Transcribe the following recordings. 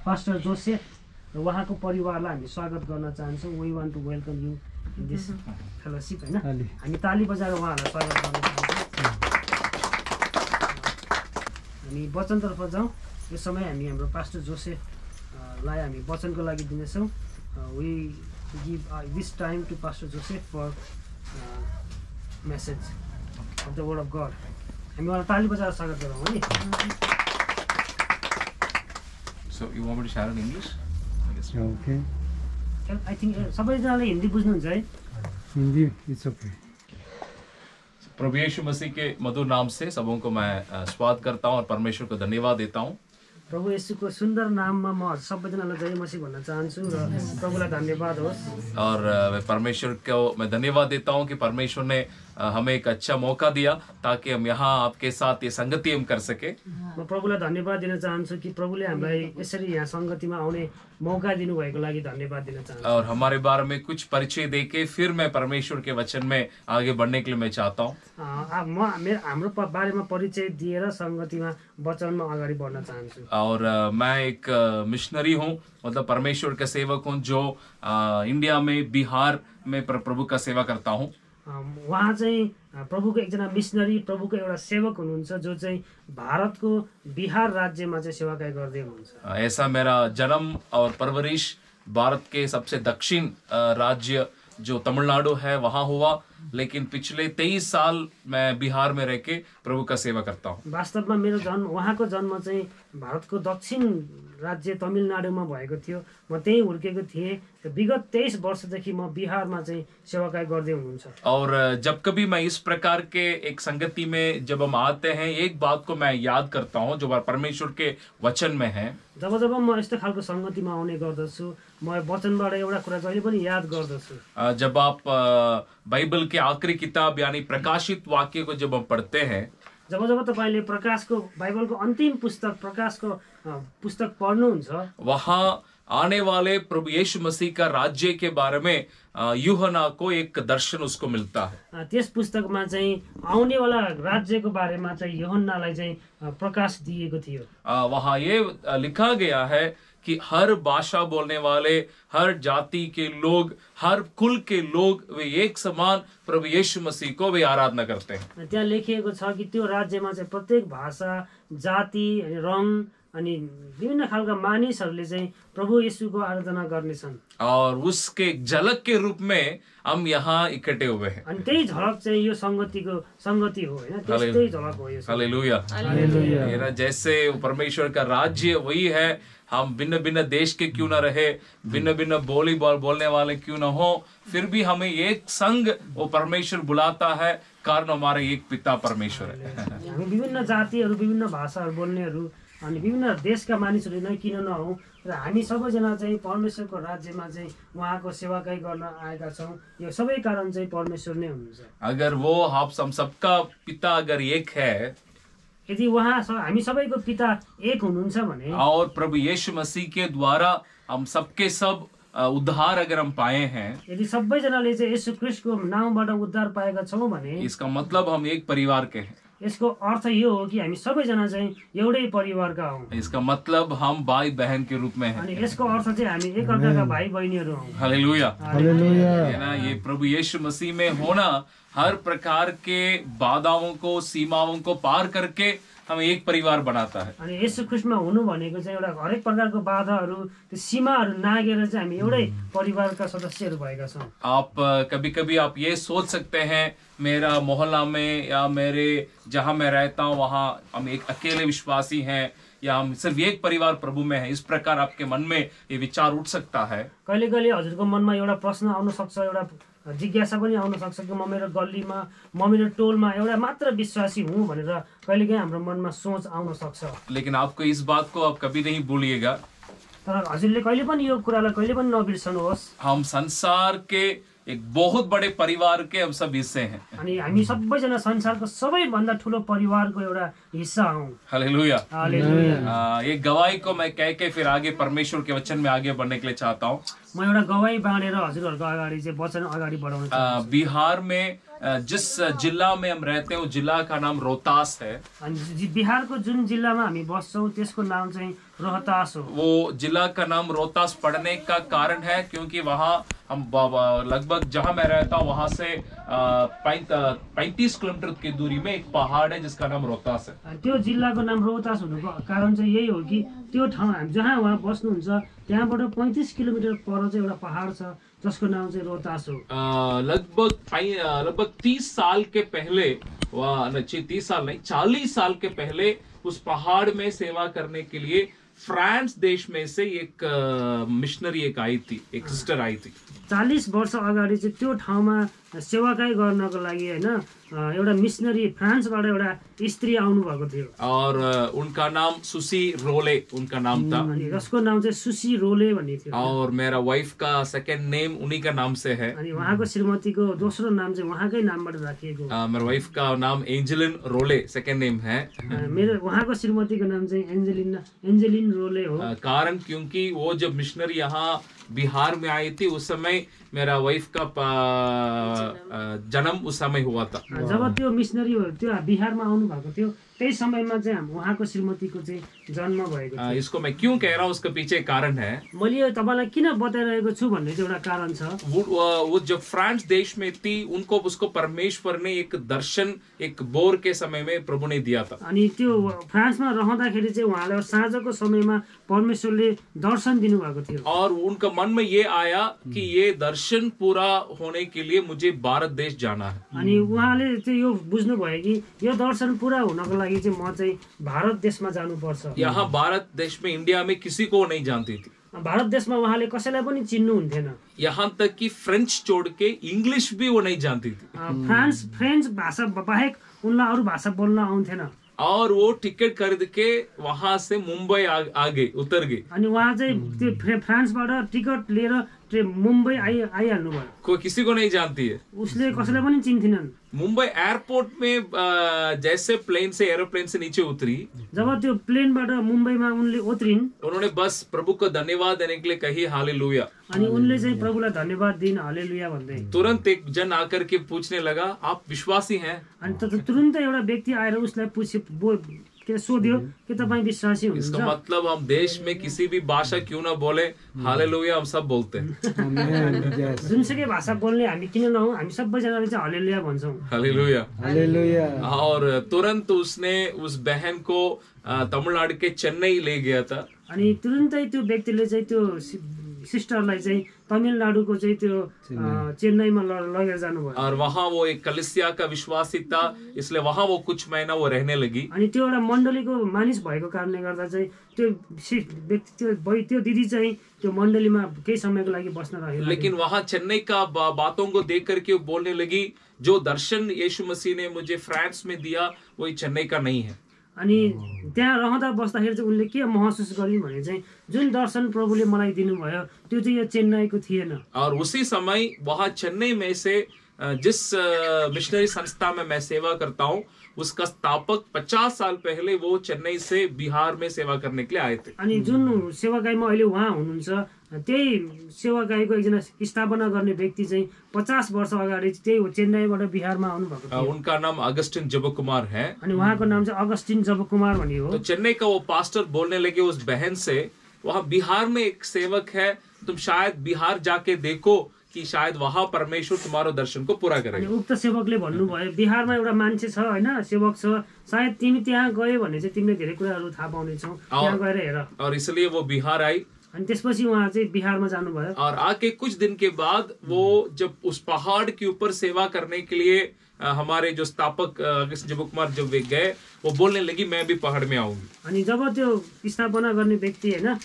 Pastor Joseph र उहाँको परिवारलाई हामी स्वागत गर्न चाहन्छौँ। We want to welcome you in this fellowship हैन। हामी ताली बजाएर उहाँहरूलाई स्वागत गर्न चाहन्छौँ। हामी वचनतर्फ जाउँ। यो समय हामी हाम्रो पास्टर जोसेफलाई हामी वचनको लागि दिनेछौँ। We give this time to pastor Joseph for message of the word of God. हामी उहाँलाई ताली बजाएर स्वागत गरौँ है। So you want me to share in English? Okay. I think सबैजनाले हिन्दी बुझ्नुहुन्छ है? Hindi it's okay. प्रभु यीशु मसीह के मधुर नाम से सबों को मैं स्वागत करता हूँ और परमेश्वर को धन्यवाद देता हूँ। प्रभु येशूको सुन्दर नाममा म सबैजनालाई जय मसीह भन्न चाहन्छु र प्रभुलाई धन्यवाद होस्। और मैं परमेश्वर को मैं धन्यवाद देता हूँ कि परमेश्वर ने हमें एक अच्छा मौका दिया ताकि हम यहाँ आपके साथ ये संगति हम कर सके। म प्रभुलाई धन्यवाद दिन चाहन्छु कि प्रभुले हामीलाई यसरी यहाँ संगतिमा आउने मौका दिनुभएको लागि धन्यवाद दिन चाहन्छु। और हमारे बारे में कुछ परिचय देके फिर मैं परमेश्वर के वचन में आगे बढ़ने के लिए मैं चाहता हूँ। हाम्रो बारेमा परिचय दिएर संगतिमा वचनमा अगाडि बढ्न चाहन्छु। और मैं एक मिशनरी हूँ, मतलब परमेश्वर का सेवक हूँ जो इंडिया में बिहार में प्रभु का सेवा करता हूँ। उहाँ चाहिँ प्रभुको एकजना मिशनरी, प्रभुको एउटा सेवक हुनुहुन्छ जो चाहिँ भारतको बिहार राज्यमा चाहिँ सेवाकार्य गर्दै हुनुहुन्छ। ऐसा मेरा जन्म और परवरिश भारत के सबसे दक्षिण राज्य जो तमिलनाडु है वहाँ हुआ, लेकिन पिछले 23 साल मैं बिहार में रह के प्रभु का सेवा करता हूँ। वास्तवमा मेरो जन्म, उहाँको जन्म चाहिँ भारतको दक्षिण राज्य तमिलनाडुमा भएको थियो। म त्यही हुर्केको थिएँ। विगत 23 वर्षदेखि म बिहारमा चाहिँ सेवाकार्य गर्दै हुनुहुन्छ। और जब कभी मैं इस प्रकार के एक संगति में जब हम आते हैं, एक बात को मैं याद करता हूँ जो परमेश्वर के वचन में है। जब म यस्तो खालको संगतिमा आउने गर्दछु, म वचनबाट एउटा कुरा जहिले पनि याद गर्दछु। जब आप बाइबल के आखिरी किताब यानी प्रकाशित वाक्य को जब हम पढ़ते हैं, जब तपाईले प्रकाशको बाइबलको अन्तिम पुस्तक प्रकाशको पुस्तक पढ्नुहुन्छ, वहाँ आने वाले प्रभु यीशु मसीह का राज्य के बारे में यूहन्ना को एक दर्शन उसको मिलता है। त्यस पुस्तकमा चाहिँ आउनेवाला राज्यको बारेमा चाहिँ यूहन्नालाई चाहिँ प्रकाश दिएको थियो। वहाँ ये लिखा गया है कि हर भाषा बोलने वाले, हर जाति के लोग, हर कुल के लोग वे एक समान प्रभु यीशु मसीह को वे आराधना करते हैं। त्यहाँ लेखिएको छ कि त्यो राज्यमा चाहिँ प्रत्येक भाषा, जाति, रङ अनि विभिन्न खालका मानिसहरूले चाहिँ प्रभु येशूको आराधना गर्नेछन्। और उसके झलक के रूप में हम यहाँ इकट्ठे हुए हैं। अनि त्यही झलक चाहिँ यो संगति हो हैन, त्यस्तै झलक हो यो। हालेलुया, हालेलुया। जैसे परमेश्वर का राज्य वही है, हम भिन्न भिन्न देश के क्यों ना रहे, भिन्न भिन्न बोलने वाले क्यों ना हो, फिर भी हमें एक संग वो परमेश्वर बुलाता है, कारण हमारा एक पिता परमेश्वर है। हामी विभिन्न जातिहरू, विभिन्न भाषाहरू बोल्नेहरू अनि विभिन्न देशका मानिसहरू नै किन नहौँ, र हामी सबैजना चाहिँ परमेश्वरको राज्यमा चाहिँ उहाँको सेवाकार्य गर्न आएका छौँ। यो सबै कारण चाहिँ परमेश्वर नै हुनुहुन्छ। अगर वो हम सबका पिता अगर एक है, यदि उहाँ हामी सबैको पिता एक हुनुहुन्छ भने, और प्रभु यीशु मसीह के द्वारा हम सबके सब उद्धार अगर हम पाए हैं, यदि सबैजनाले चाहिँ येशू ख्रीष्टको नामबाट उद्धार पाएका छौँ भने, इसका मतलब हम एक परिवार के हैं। यसको अर्थ यो हो कि हामी सबैजना चाहिँ एउटै परिवारका हौँ। इसका मतलब हम भाई बहन के रूप में हैं। अनि यसको अर्थ चाहिँ हामी एकअर्काका भाइ बहिनीहरू हौँ। हालेलुया, हालेलुया। है ना। ये प्रभु यीशु मसीह में होना हर प्रकार के बाधाओं को, सीमाओं को पार करके हमें एक परिवार बनाता है। अनि येशू ख्रीष्टमा हुनु भनेको चाहिँ एउटा हरेक प्रकारको बाधाहरू, त्यो सीमाहरू नागेर चाहिँ हामी एउटै परिवारका सदस्यहरू भएका छौँ। आप कभी कभी आप ये सोच सकते हैं मेरा मोहल्ला में या मेरे जहाँ मैं रहता हूँ वहाँ हम एक अकेले विश्वासी हैं, या हम सिर्फ एक परिवार प्रभु में है। इस प्रकार आपके मन में ये विचार उठ सकता है। कहिले कहिले हजुरको मनमा एउटा प्रश्न आउन सक्छ, एउटा जिज्ञासा पनि आउन सक्छ कि म मेरो गल्लीमा, म मेरो टोलमा एउटा मात्र विश्वासी हुँ भनेर कहिलेकाहीँ हाम्रो मनमा सोच आउन सक्छ। लेकिन आपको इस बात को आप कभी नहीं भूलिएगा, तर हजुरले कहिले पनि यो कुरालाई कहिले पनि नबिर्सनुहोस्, हम संसार के एक बहुत बड़े परिवार के हम सब हिस्से हैं। अनि हामी सबैजना संसारको सबैभन्दा ठुलो परिवारको एउटा हिस्सा हौं। हालेलुया, हालेलुया। ये गवाही को मैं कह के फिर आगे परमेश्वर के वचन में आगे बढ़ने के लिए चाहता हूँ। म एउटा गवाही बाँडेर हजुरहरूको अगाडि चाहिँ वचन अगाडि बढाउन चाहन्छु। बिहार में जिस जिला में हम रहते हैं वो जिला का नाम रोहतास है। अनि बिहारको जुन जिल्लामा हामी बस्छौँ त्यसको नाम चाहिँ रोहतास हो। वो जिला का नाम रोहतास पड़ने का कारण है क्योंकि वहाँ हम लगभग जहाँ मैं रहता हूँ वहाँ से 35 किलोमीटर की दूरी में एक पहाड़ है जिसका नाम रोहतास है। त्यो जिल्लाको नाम रोहतास हुनुको कारण चाहिँ यही हो कि त्यो ठाउँ हामी जहाँ उहाँ बस्नुहुन्छ त्यहाँबाट 35 किलोमिटर पर चाहिँ एउटा पहाड छ जसको नाम चाहिँ रोहतास हो। लगभग 30 साल के पहले, 30 साल नहीं 40 साल के पहले उस पहाड़ में सेवा करने के लिए फ्रांस देश में से एक मिशनरी एक आई थी, एक सिस्टर आई थी। 40 वर्ष अगाडि चाहिँ त्यो ठाउँमा सेवाकाई गर्नको लागि हैन एउटा मिशनरी फ्रान्सबाट एउटा स्त्री आउनु भएको थियो। और उनका नाम सुसी रोले उनका नाम था। अनि जसको नाम चाहिँ सुसी रोले भन्ने थियो। और मेरा वाइफ का सेकंड नेम उन्हीं का नाम से है। अनि उहाँको श्रीमतीको दोस्रो नाम चाहिँ उहाँकै नामबाट राखिएको। मेरा वाइफ का नाम एंजेलिन रोले सेकंड नेम है। मेरो उहाँको श्रीमतीको नाम चाहिँ एन्जेलिन रोले हो। कारण क्योंकि वो जब मिशनरी यहाँ बिहार में आई थी उस समय मेरा वाइफ का जन्म उस समय हुआ था। जब त्यो मिशनरी त्यो बिहारमा आउनु भएको थियो त्यही समयमा चाहिँ उहाँको श्रीमतीको चाहिँ जन्म भएको थियो। इसको मैं क्यों कह रहा हूँ उसका पीछे कारण है। मैले तपाईलाई किन बताइरहेको छु भन्ने चाहिँ एउटा कारण छ। वो जब फ्रांस देश में थी उनको उसको परमेश्वर ने एक दर्शन एक बोर के समय में प्रभु ने दिया था। अनि त्यो फ्रान्समा रहँदाखेरि चाहिँ उहाँलाई साँझको समयमा परमेश्वरले दर्शन दिनु भएको थियो। और उनका मन में ये आया कि ये दर्शन पूरा होने के लिए मुझे भारत देश जाना है। अनि उहाँले चाहिँ यो बुझ्नु भयो कि यो दर्शन पूरा हुनको लागि चाहिँ म चाहिँ भारत देशमा जानुपर्छ। यहाँ भारत देश में इंडिया में किसी को नहीं जानती थी। भारत देशमा उहाँले कसैलाई पनि चिन्नु हुन्थेन। यहाँ तक कि फ्रेंच छोड़ के इंग्लिश भी वो नहीं जानती थी। फ्रेंच भाषा बाहेक उनलाई अरू भाषा बोल्न आउँथेन। और वो टिकट खरीद के वहां से मुंबई आ गई, उतर गई। अनि उहाँ चाहिँ त्यो फ्रान्सबाट टिकट लिएर मुम्बई आइहाल्नु भयो। कोई किसी को नहीं जानती है। उसले कसैलाई पनि चिन्थिनन्। मुंबई एयरपोर्ट में जैसे प्लेन से एरोप्लेन से नीचे उतरी, जब त्यो प्लेनबाट मुम्बईमा उनले उत्रिन्, उन्होंने बस प्रभु को धन्यवाद देने के लिए कही हालेलुया। अनि उनले चाहिँ प्रभुलाई धन्यवाद दिन हालेलुया भन्दै। तुरंत एक जन आकर के पूछने लगा आप विश्वासी हैं? अनि तुरन्त एउटा व्यक्ति आएर उसलाई सोध्यो कि तपाईं विश्वासी हुनुहुन्छ? इसका मतलब हम देश में किसी भी भाषा क्यों ना बोले, हालेलुया हम सब बोलते हैं। जुनसुकै भाषा बोल्ने हामी किन नहौं, हामी सबैजनाले चाहिँ हालेलुया भन्छौं। हालेलुया हालेलुया। और तुरंत उसने उस बहन को तमिलनाडु के चेन्नई ले गया था। अनि तुरन्तै त्यो व्यक्तिले चाहिँ त्यो सिस्टरलाई चाहिँ तमिलनाडुको चाहिँ त्यो चेन्नईमा लगेर जानुभयो। और वहाँ वो एक कलिसिया का विश्वासी था, इसलिए वहाँ वो कुछ महीना वो रहने लगी। अनि त्यो एउटा मण्डलीको मानिस भएको कारणले गर्दा चाहिँ त्यो व्यक्ति त्यो दिदी चाहिँ त्यो मण्डलीमा केही समयको लागि बस्न रह्यो। लेकिन वहाँ चेन्नई का बातों को देख करके वो बोलने लगी जो दर्शन यीशु मसीह ने मुझे फ्रांस में दिया वही चेन्नई का नहीं है। अनि त्यहाँ रहँदा बस्दाखेरि चाहिँ उनले के महसुस गरिन् भने चाहिँ जुन दर्शन प्रभुले मलाई दिनुभयो त्यो चाहिँ यो चेन्नईको थिएन। और उसी समय वहाँ चेन्नई में से जिस मिशनरी संस्था में मैं सेवा करता हूँ उसका स्थापक 50 साल पहले वो चेन्नई से बिहार में सेवा करने के लिए आए थे। अनि जुन सेवाकाईमा अहिले उहाँ हुनुहुन्छ त्यही सेवाकाईको एकजना स्थापना गर्ने व्यक्ति चाहिँ 50 वर्ष अगाडि त्यही चेन्नईबाट बिहारमा आउनु भएको थियो। उनका नाम अगस्टिन जबकुमार है। अनि उहाँको नाम चाहिँ अगस्टिन जबकुमार भन्ने हो। तो चेन्नई का वो पास्टर बोलने लगे उस बहन से, वहाँ बिहार में एक सेवक है, तुम शायद बिहार जाके देखो कि शायद वहाँ परमेश्वर तुम्हारो दर्शन को पूरा करेगा। उक्त सेवकले भन्नुभयो बिहारमा एउटा मान्छे छ हैन, सेवक छ, सायद तिमी त्यहाँ गयो भने चाहिँ तिमीले धेरै कुराहरू थाहा पाउनेछौ, त्यहाँ गएर हेर। और इसलिए वो बिहार आई। अनि त्यसपछि उहाँ चाहिँ बिहारमा जानुभयो। और आके कुछ दिन के बाद वो जब उस पहाड़ के ऊपर सेवा करने के लिए हमारे जो स्थापक अगस्टिन जबकुमार जब वे गए, वो बोलने लगी मैं भी पहाड़ में आऊंगी। अनि जब त्यो स्थापना गर्ने व्यक्ति हैन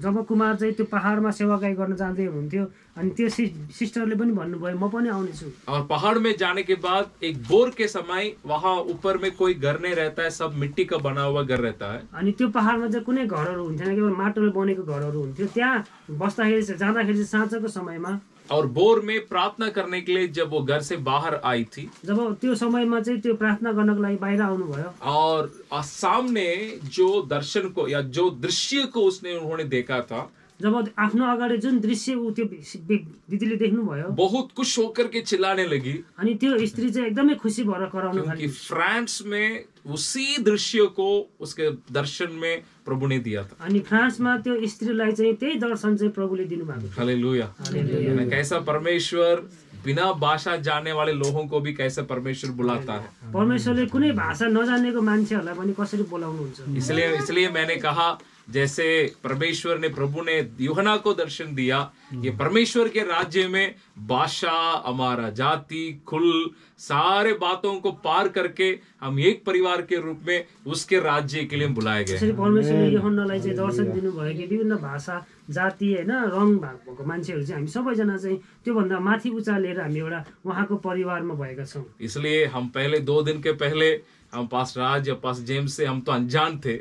जबकुमार चाहिँ त्यो पहाडमा सेवाकाई गर्न जाँदै हुनुहुन्थ्यो, अनि त्यो सिस्टरले पनि भन्नुभयो म पनि आउने छु। और पहाड़ में जाने के बाद एक बोर के समय वहाँ ऊपर में कोई घर नहीं रहता है, सब मिट्टी का बना हुआ घर रहता है। अनि त्यो पहाडमा चाहिँ कुनै घरहरू हुन्थेन, केवल माटोले बनेको घरहरू हुन्थ्यो। त्यहाँ बस्दाखेरि जाँदाखेरि साँझको समयमा और बोर में प्रार्थना करने के लिए जब वो घर से बाहर आई थी, जब त्यो समयमा चाहिँ त्यो प्रार्थना गर्नको लागि बाहिर आउनुभयो, और सामने जो दर्शन को या जो दृश्य को उन्होंने देखा था जब आफ्नो अगाडि जुन दृश्य ऊ त्यो दिदीले देख्नुभयो बहुत खुश होकर के चिल्लाने लगी, अनि त्यो स्त्री चाहिँ एकदमै खुसी भएर कराउन क्योंकि थाली। फ्रांस में उसी दृश्य को उसके दर्शन में प्रभु ने दिया था। अनि फ्रान्समा त्यो स्त्रीलाई चाहिँ त्यही दर्शन चाहिँ प्रभुले दिनुभएको थियो। हालेलुया। हालेलुया। कैसा परमेश्वर बिना भाषा जानने वाले लोगों को भी कैसे परमेश्वर बुलाता है। परमेश्वरले कुनै भाषा नजानेको मान्छेहरूलाई पनि कसरी बोलाउनुहुन्छ। इसलिए मैंने कहा, जैसे परमेश्वर ने, प्रभु ने यूहन्ना को दर्शन दिया, ये परमेश्वर के राज्य में भाषा, हमारा जाति, कुल, सारे बातों को पार करके हम एक परिवार के रूप में उसके राज्य के लिए बुलाए गए। त्यसरी परमेश्वरले यूहन्नालाई चाहिँ दर्शन दिनुभयो कि विभिन्न भाषा, जाति हैन, रङ भएको मान्छेहरू चाहिँ हामी सबैजना चाहिँ त्योभन्दा माथि उचा लिएर हामी एउटा उहाँको परिवारमा भएका छौँ। इसलिए हम पहले 2 दिन के पहले हम पास राज या पास जेम्स से हम तो अनजान थे।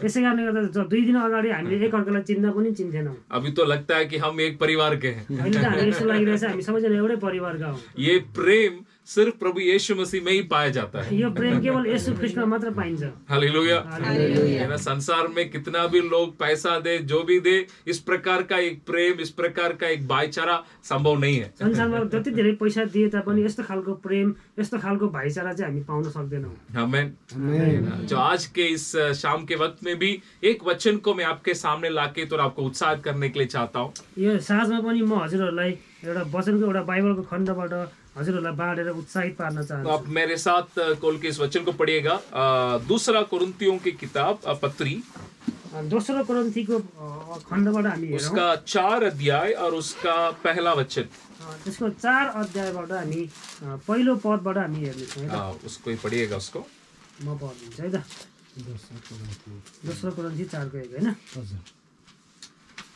यसै कारणले गर्दा 2 दिन अगाडि हामीले एकअर्कालाई चिन्दा पनि चिन्थेनौँ। अभी तो लगता है कि हम एक परिवार के हैं। अहिले त हामी यस्तो लागिरहेछ हामी सबैजना एउटै परिवारका हौँ। ये प्रेम सिर्फ प्रभु यीशु मसीह में ही पाया जाता है। यो प्रेम केवल येशू ख्रीष्टमा मात्र पाइन्छ। हालेलुया। है ना, संसार में कितना भी लोग पैसा दे, जो भी दे, इस प्रकार का एक प्रेम, इस प्रकार का एक भाईचारा संभव नहीं है। संसारमा जति धेरै पैसा दिए तापनि यस्तो खालको प्रेम, यस्तो खालको भाइचारा चाहिँ हामी पाउन सक्दैनौँ। आमेन। जो आज के इस शाम के वक्त में भी एक वचन को मैं आपके सामने लाके तो आपको उत्साहित करने के लिए चाहता हूँ। यो साँझमा पनि म हजुरहरूलाई एउटा वचनको, एउटा बाइबलको खण्डबाट हजुरहरूलाई बाँडेर उत्साहित पार्न तो चाहन्छु। आप मेरे साथ खोल के इस वचन को पढ़िएगा। दूसरा कुरिन्थियों की किताब पत्री, दोस्रो कोरिन्थीको खण्डबाट हामी हेरौँ। उसका 4 अध्याय और उसका पहला वचन। त्यसको 4 अध्यायबाट हामी पहिलो पदबाट हामी हेर्नेछौँ है त। उसको ही पढ़िएगा उसको। म पढिदिन्छु है त। दोस्रो कोरिन्थी 4 हैन।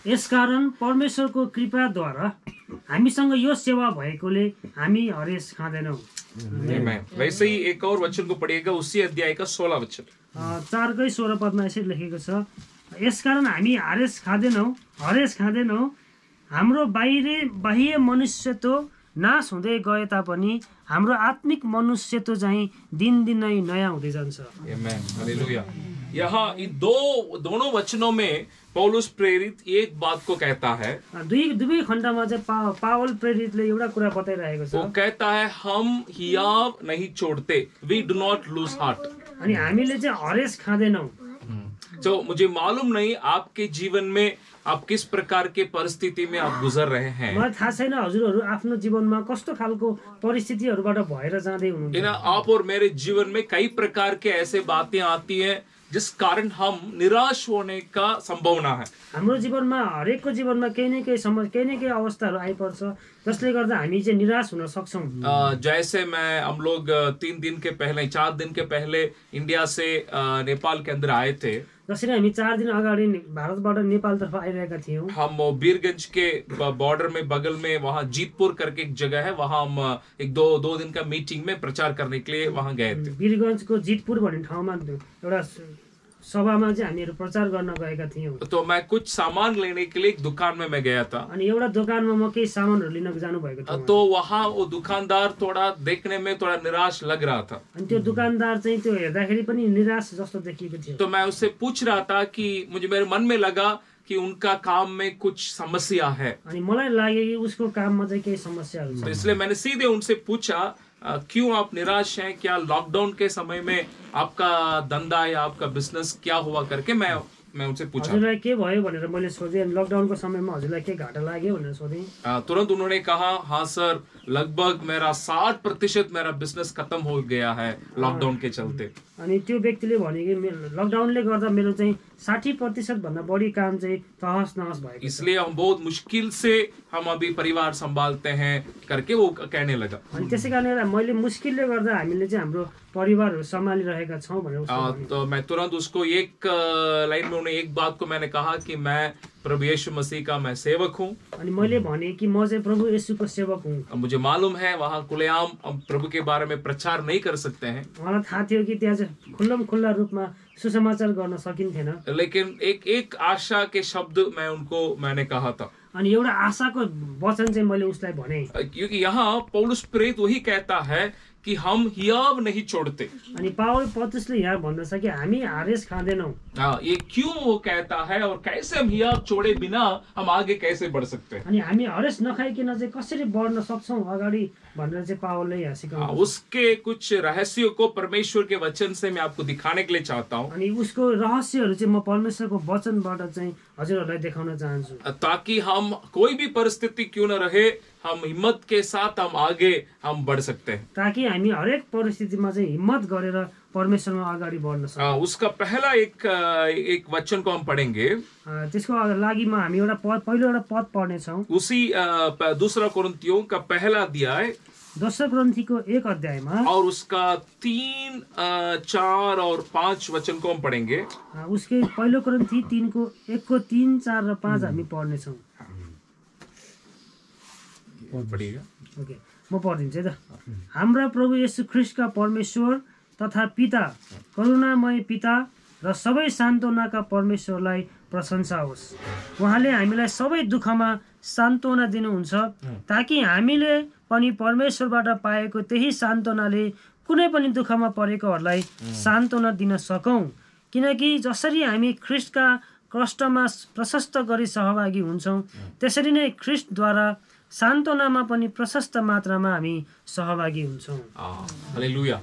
यसकारण परमेश्वरको कृपाद्वारा हामीसँग यो सेवा भएकोले हामी हरेस खाँदैनौँ। वैसे ही एक और वचन को पढ़िएगा, उसी अध्याय का 16 वचन। 4:16 पदमा यसरी लेखेको छ, यसकारण हामी हरेस खाँदैनौँ। हाम्रो बाह्य मनुष्यत्व नाश हुँदै गए तापनि हाम्रो आत्मिक मनुष्यत्व चाहिँ दिनदिनै नयाँ हुँदै जान्छ। आमेन। हालेलुया। यहाँ इन दोनों वचनों में पौलुस प्रेरित एक बात को कहता है। दुवै खण्डमा चाहिँ पावल प्रेरितले एउटा कुरा बताइरहेको छ। वो कहता है, हम हियाव नहीं छोड़ते, we do not lose heart. अनि हामीले चाहिँ हरेस खाँदैनौँ। तो मुझे मालूम नहीं आपके जीवन में आप किस प्रकार के परिस्थिति में आप गुजर रहे हैं। मलाई थाहा छैन हजुरहरू आफ्नो जीवनमा कस्तो खालको परिस्थितिहरूबाट भएर जाँदै हुनुहुन्छ। आप और मेरे जीवन में कई प्रकार के ऐसे बातें आती हैं जिस कारण हम निराश होने का संभावना है। हाम्रो जीवनमा हरेकको जीवनमा केही न केही अवस्थाहरू आइपर्छ जसले गर्दा हामी चाहिँ निराश हुन सक्छौँ। जैसे हम लोग 4 दिन के पहले इंडिया से नेपाल के अंदर आए थे। जसरी हामी 4 दिन अगाडि भारतबाट नेपालतर्फ आइरहेका थियौँ। हम वीरगंज के बॉर्डर में बगल में वहाँ जीतपुर करके एक जगह है, वहाँ हम एक दो दिन का मीटिंग में प्रचार करने के लिए वहाँ गए थे। वीरगंजको जीतपुर भन्ने ठाउँमा एउटा सभामा चाहिँ हामीहरू प्रचार गर्न गएका थियौँ। तो मैं कुछ सामान लेने के लिए एक दुकान में मैं गया था। अनि एउटा दोकानमा म केही सामानहरू लिन जानु भएको थियो। तो वहाँ वो दुकानदार थोड़ा देखने में थोड़ा निराश लग रहा था। अनि त्यो दुकानदार चाहिँ त्यो हेर्दाखेरि पनि निराश जस्तो देखिएको थियो। तो मैं उससे पूछ रहा था कि मेरे मन में लगा कि उनका काम में कुछ समस्या है। अनि मलाई लाग्यो कि उसको काममा चाहिँ केही समस्याहरू छ। तो इसलिए मैंने सीधे उनसे पूछा, क्यों आप निराश हैं? क्या लॉकडाउन के समय में आपका धंधा या आपका बिजनेस क्या हुआ करके मैं उनसे पूछा। हजुरलाई के भयो भनेर मैले सोधेँ। लकडाउनको समयमा हजुरलाई के घाटा लाग्यो भनेर सोधेँ। तुरंत उन्होंने कहा, हाँ सर, लगभग मेरा 60% मेरा बिजनेस खत्म हो गया है लॉकडाउन के चलते। अनि त्यो व्यक्तिले भने कि लकडाउनले गर्दा मेरो चाहिँ 60% भन्दा बढी काम चाहिँ तहस नहस भएको। इसलिए हम बहुत मुश्किल से हम अभी परिवार संभालते हैं करके वो कहने लगा। अनि त्यसै कारणले मैले मुश्किलले गर्दा हामीले चाहिँ हाम्रो परिवारहरू सम्हालिरहेका छौँ भनेर। तो मैं तुरंत उसको एक लाइन में एक बात को मैंने कहा कि मैं प्रभु यीशु मसीह का मैं सेवक हूँ। अनि मैले भने कि म चाहिँ प्रभु येशूको सेवक हुँ। मुझे मालूम है वहाँ खुलेआम हम प्रभु के बारे में प्रचार नहीं कर सकते हैं। मलाई थाहा थियो कि त्यहाँ चाहिँ खुल्ला रूपमा सुसमाचार गर्न सकिन्थेन। लेकिन एक आशा के शब्द मैंने कहा था। अनि एउटा आशाको वचन चाहिँ मैले उसलाई भने। क्योंकि यहाँ पौलुस प्रेरित वही कहता है कि हम हियाव नहीं छोड़ते। अनि पावल पत्रुसले यहाँ भन्दछ कि हामी हारेस खाँदैनौँ। हाँ, ये क्यों वो कहता है और कैसे हम हियाव छोड़े बिना हम आगे कैसे बढ़ सकते हैं? अनि हामी हरेस नखाइकन चाहिँ कसरी बढ्न सक्छौँ अगाडि भनेर चाहिँ पावलले यहाँ सिकाउनु। उसके कुछ रहस्यों को परमेश्वर के वचन से मैं आपको दिखाने के लिए चाहता हूँ, अनि उसको रहस्यहरू चाहिँ म परमेश्वरको वचनबाट चाहिँ हजुरहरूलाई देखाउन चाहन्छु, ताकि हम कोई भी परिस्थिति क्यों न रहे, हम हिम्मत के साथ हम आगे हम बढ़ सकते हैं। ताकि हामी हरेक परिस्थितिमा चाहिँ हिम्मत गरेर परमेश्वरमा अगाडि बढ्न सकौँ। उसका पहला एक वचन को हम पढ़ेंगे, त्यसको लागि हामी एउटा पहिलो एउटा पद पढ्नेछौँ। उसी दूसरा कोरिन्थियों का पहला अध्याय दोस्रो कोरिन्थीको 1 अध्यायमा और उसका 3, 4 और 5 वचन को हम पढ़ेंगे। उसकै पहिलो कोरिन्थी 3को 1को 3, 4 र 5 हामी पढ्नेछौँ। पढ़िएगा। ओके, म पढिदिन्छु है त। हाम्रा प्रभु येशू ख्रीष्टका परमेश्वर तथा पिता, करुणामय पिता र सबै सान्त्वनाका परमेश्वरलाई प्रशंसा होस्। उहाँले हामीलाई सबै दुःखमा सान्त्वना दिनुहुन्छ, ताकि हामीले पनि परमेश्वरबाट पाएको त्यही सान्त्वनाले कुनै पनि दुःखमा परेकोहरूलाई सान्त्वना दिन सकौँ। किनकि जसरी हामी ख्रीष्टका कष्टमा प्रशस्त गरी सहभागी हुन्छौँ, त्यसरी नै ख्रीष्टद्वारा सान्त्वनामा पनि प्रशस्त मात्रामा हामी सहभागी हुन्छौँ। हालेलुया।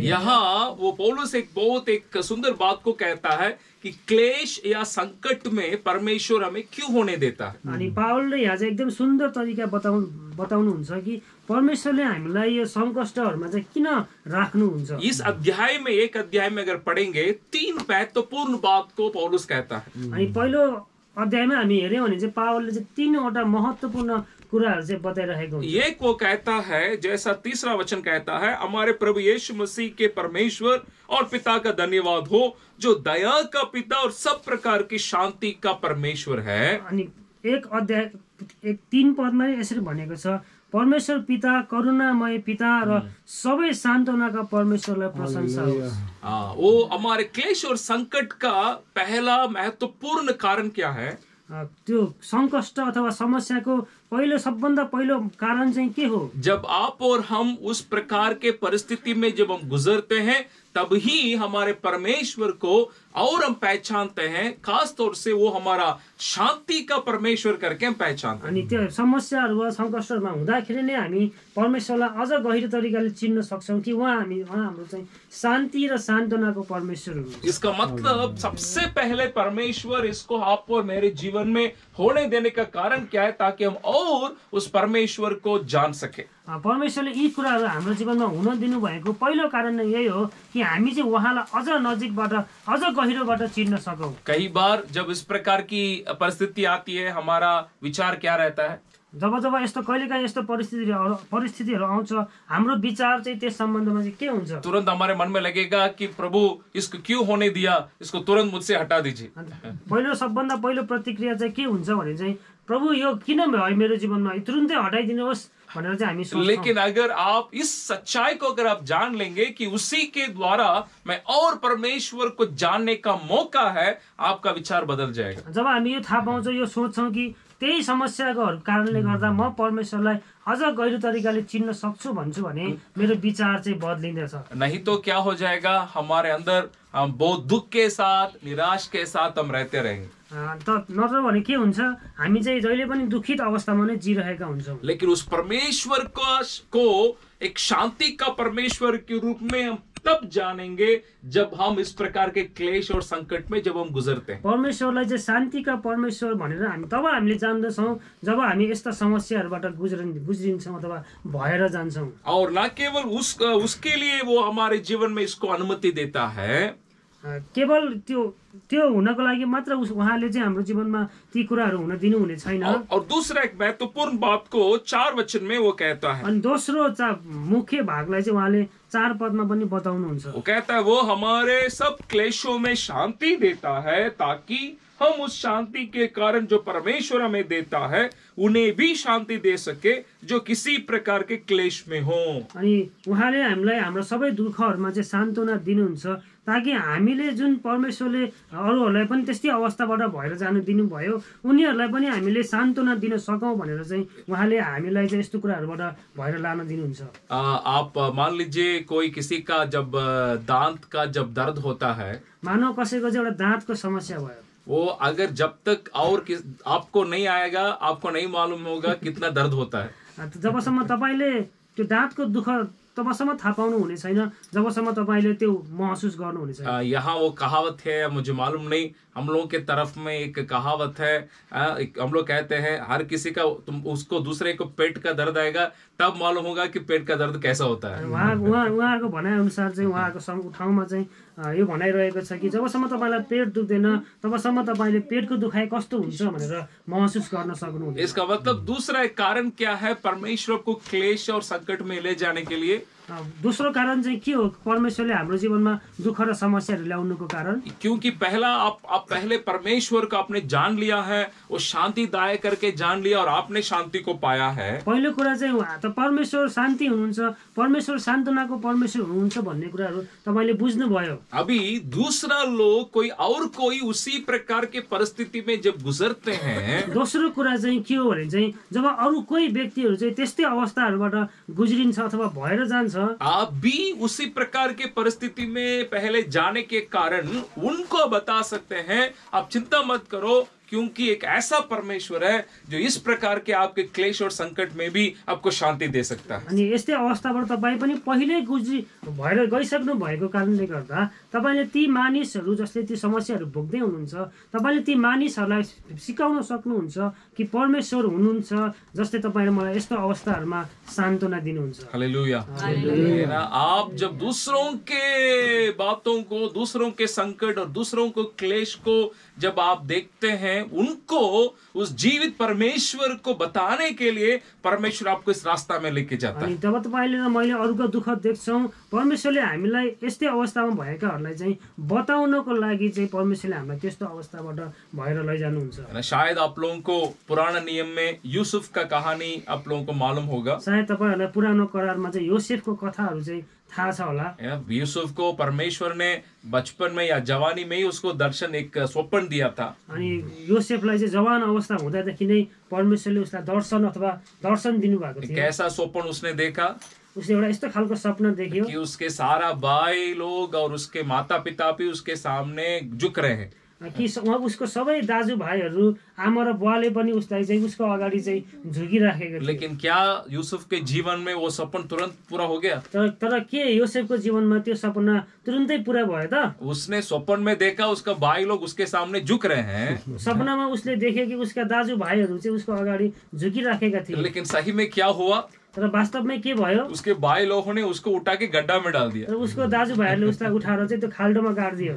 यहाँ वो पौलुस एक सुंदर बात को कहता है कि क्लेश या संकट में परमेश्वर हमें क्यों होने देता है। अनि पावलले यहाँ चाहिँ एकदम सुन्दर तरिका बताउनुहुन्छ कि परमेश्वरले हामीलाई यो सङ्कष्टहरूमा चाहिँ किन राख्नुहुन्छ। इस अध्याय में अगर पढ़ेंगे 3 महत्वपूर्ण बात को पौलुस कहता है। अनि पहिलो अध्यायमा हामी हेर्यौँ भने चाहिँ पावलले चाहिँ 3वटा महत्त्वपूर्ण कुराहरू चाहिँ बताइरहेको हुन्छ। एक वो कहता है, जैसा तीसरा वचन कहता है, हमारे प्रभु यीशु मसीह के परमेश्वर और पिता का धन्यवाद हो, जो दया का पिता और सब प्रकार की शांति का परमेश्वर है। अनि 1 अध्याय 3 पदमा यसरी भनेको छ, परमेश्वर पिता, करुणामय पिता र सबै सान्त्वनाका परमेश्वरलाई प्रशंसा होस्। वो हमारे क्लेश और संकट का पहला महत्वपूर्ण कारण क्या है? त्यो सङ्कष्ट अथवा समस्याको पहिलो सबभन्दा पहिलो कारण चाहिँ के हो? जब आप और हम उस प्रकार के परिस्थिति में जब हम गुजरते हैं, तब ही हमारे परमेश्वर को और हम पहचानते हैं। खास तौर से वो हमारा शांति का परमेश्वर करके हम पहचानते हैं। अनि त्यो समस्याहरू वा सङ्कष्टहरूमा हुँदाखेरि नै हामी परमेश्वरलाई अझ गहिरो तरिकाले चिन्न सक्छौँ कि उहाँ हाम्रो चाहिँ शान्ति र सान्त्वनाको परमेश्वर हुनुहुन्छ। इसका मतलब सबसे पहले परमेश्वर इसको आप और मेरे जीवन में होने देने का कारण क्या है? ताकि हम और उस परमेश्वर को जान सके। परमेश्वरले यी कुराहरू हाम्रो जीवनमा हुन दिनुभएको पहिलो कारण नै यही हो कि हामी चाहिँ उहाँलाई अझ नजिकबाट अझ गहिरोबाट चिन्न सकौँ। कई बार जब इस प्रकार की परिस्थिति आती है, हमारा विचार क्या रहता है? जब यस्तो कहिलेकाहीँ यस्तो परिस्थितिहरू आउँछ, हाम्रो विचार चाहिँ त्यस सम्बन्धमा चाहिँ के हुन्छ? तुरंत हमारे मन में लगेगा कि प्रभु इसको क्यों होने दिया, इसको तुरंत मुझसे हटा दीजिए। पहिलो सबभन्दा पहिलो प्रतिक्रिया चाहिँ के हुन्छ भने चाहिँ प्रभु यो किन भयो मेरो जीवनमा, तुरुन्तै हटाइदिनुहोस् भनेर चाहिँ हामी सोच्छौँ। लेकिन अगर आप इस सच्चाई को अगर आप जान लेंगे कि उसी के द्वारा मैं और परमेश्वर को जानने का मौका है, आपका विचार बदल जाएगा। जब हामी यो थाहा पाउँछौँ, यो सोच्छौँ कि त्यही समस्याको कारणले गर्दा म परमेश्वरलाई अझ गहिरो तरिकाले चिन्न सक्छु भन्छु भने मेरो विचार चाहिँ बदलिँदैछ। नहीं तो क्या हो जाएगा, हमारे अंदर हम बहुत दुख के साथ, निराश के साथ हम रहते रहेंगे। त नत्र भने के हुन्छ, हामी चाहिँ जहिले पनि दुखित अवस्थामा नै जिरहेका हुन्छौँ। लेकिन उस परमेश्वर को एक शांति का परमेश्वर के रूप में हम तब जानेंगे जब हम इस प्रकार के क्लेश और संकट में जब हम गुजरते हैं। परमेश्वरलाई चाहिँ शान्तिका परमेश्वर भनेर हामीले जान्दछौँ जब हामी यस्ता समस्याहरूबाट गुज्रिन्छौँ अथवा भएर जान्छौँ। और न केवल उसके लिए वो हमारे जीवन में इसको अनुमति देता है, केवल त्यो हुनको लागि मात्र उहाँले चाहिँ हाम्रो जीवनमा ती कुराहरू हुन दिनुहुने छैन। और दूसरा एक महत्वपूर्ण बात को 4 वचन में वो कहता है। अनि दोस्रो मुख्य भागलाई चाहिँ उहाँले 4 पदमा पनि बताउनुहुन्छ। वो कहता है, वो हमारे सब क्लेशों में शांति देता है, ताकि हम उस शांति के कारण जो परमेश्वर हमें देता है उन्हें भी शांति दे सके जो किसी प्रकार के क्लेश में हो। अनि उहाँले हामीलाई हाम्रो सबै दुःखहरूमा चाहिँ सान्त्वना दिनुहुन्छ, ताकि हामीले जुन परमेश्वरले अरूहरूलाई पनि त्यस्तै अवस्थाबाट भएर जानु दिनुभयो उनीहरूलाई पनि हामीले सान्त्वना दिन सकौँ भनेर चाहिँ उहाँले हामीलाई चाहिँ यस्तो कुराहरूबाट भएर लान दिनुहुन्छ। आप मान लीजिए कोई किसी का जब दांत का जब दर्द होता है, मानव कसैको चाहिँ एउटा दाँतको समस्या भयो, वो अगर जब तक आपको नहीं आएगा, आपको नहीं मालूम होगा कितना दर्द होता है। जबसम्म तपाईँले त्यो दाँतको दुःख तबसम्म थाहा पाउनु हुने छैन, जबसम्म तपाईँले त्यो महसुस गर्नु हुने छैन। यहाँ वो कहावत है, मुझे मालूम नहीं, हम लोगों के तरफ में एक कहावत है, हम लोग कहते हैं हर किसी का उसको दूसरे को पेट का दर्द आएगा तब मालूम होगा कि पेट का दर्द कैसा होता है। उहाँको भनाइ अनुसार चाहिँ उहाँको ठाउँमा चाहिँ यो भनाइरहेको छ कि जबसम्म तपाईँलाई पेट दुख्दैन तबसम्म तपाईँले पेटको दुखाइ कस्तो हुन्छ भनेर महसुस गर्न सक्नुहुन्न। इसका मतलब दूसरा एक कारण क्या है परमेश्वर को क्लेश और संकट में ले जाने के लिए? दोस्रो कारण चाहिँ के हो परमेश्वरले हाम्रो जीवनमा दुःख र समस्याहरू ल्याउनुको कारण? क्योंकि पहला आप पहले परमेश्वर को आपने जान लिया है, वो शांतिदायक करके जान लिया और आपने शांति को पाया है। पहिलो कुरा चाहिँ उहाँ त परमेश्वर शान्ति हुनुहुन्छ, परमेश्वर सान्त्वनाको परमेश्वर हुनुहुन्छ भन्ने कुराहरू तपाईले बुझ्नुभयो। अभी दूसरा लोग कोई उसी प्रकार के परिस्थिति में जब गुजरते हैं, दोस्रो कुरा चाहिँ के हो भने चाहिँ जब अरू कोही व्यक्तिहरू चाहिँ त्यस्तै अवस्थाहरूबाट गुज्रिन्छ अथवा भएर जान्छ, आप भी उसी प्रकार के परिस्थिति में पहले जाने के कारण उनको बता सकते हैं आप चिंता मत करो, क्योंकि एक ऐसा परमेश्वर है जो इस प्रकार के आपके क्लेश और संकट में भी आपको शांति दे सकता है। अनि यस्तै अवस्थाबाट तपाई पनि पहिल्यै भएर गइसक्नु भएको कारणले गर्दा तपाईले ती मानिसहरू जसले ती समस्याहरू भोग्दै हुनुहुन्छ तपाईले ती मानिसहरूलाई सिकाउन सक्नुहुन्छ कि परमेश्वर हुनुहुन्छ जसले तपाईले मलाई यस्तो अवस्थाहरूमा सान्त्वना दिनुहुन्छ। हालेलुया। आप जब दूसरों के बातों को, दूसरों के संकट और दूसरों को क्लेश को जब आप देखते हैं, उनको उस जीवित परमेश्वर को बताने के लिए परमेश्वर आपको इस रास्ता में लेके जाता है। जब तपाईले र मैले अरूको दुःख देख्छौं परमेश्वरले हामीलाई यस्तै अवस्थामा भएकाहरूलाई चाहिँ बताउनको लागि चाहिँ परमेश्वरले हामीलाई त्यस्तो अवस्थाबाट भएर लैजानुहुन्छ। शायद आप लोगों को पुराना नियम में यूसुफ का कहानी आप लोगों को मालूम होगा। शायद तपाईहरुलाई पुरानो करारमा चाहिँ योसेफको कथाहरू चाहिँ थाहा छ होला। यूसुफ को परमेश्वर ने बचपन में या जवानी में ही उसको दर्शन एक स्वप्न दिया था। अनि योसेफलाई चाहिँ जवान अवस्था हुँदादेखि नै परमेश्वरले उसलाई दर्शन अथवा दर्शन दिनुभएको थियो। कैसा स्वप्न उसने देखा? उसले एउटा यस्तो खालको सपना देख्यो कि उसके सारा भाई लोग और उसके माता पिता भी उसके सामने झुक रहे हैं, कि उसको सबै दाजुभाइहरू आमा र बुवाले पनि उसलाई चाहिँ उसको अगाडि चाहिँ झुकिराखेको थियो। लेकिन क्या यूसुफ के जीवन में वो सपना तुरंत पूरा हो गया? तर के योसेफको जीवनमा त्यो सपना तुरन्तै पूरा भयो त? उसने स्वप्न में देखा उसका भाई लोग उसके सामने झुक रहे हैं। सपनामा उसले देखे कि उसका दाजुभाइहरू चाहिँ उसको अगाडि झुकिराखेका थिए। लेकिन सही में क्या हुआ? तर वास्तवमा के भयो? उसके भाई लोगों ने उसको उठा के गड्ढा में डाल दिया। उसको दाजुभाइहरूले उसलाई उठाएर चाहिँ त्यो खाल्डोमा गाड्दियो।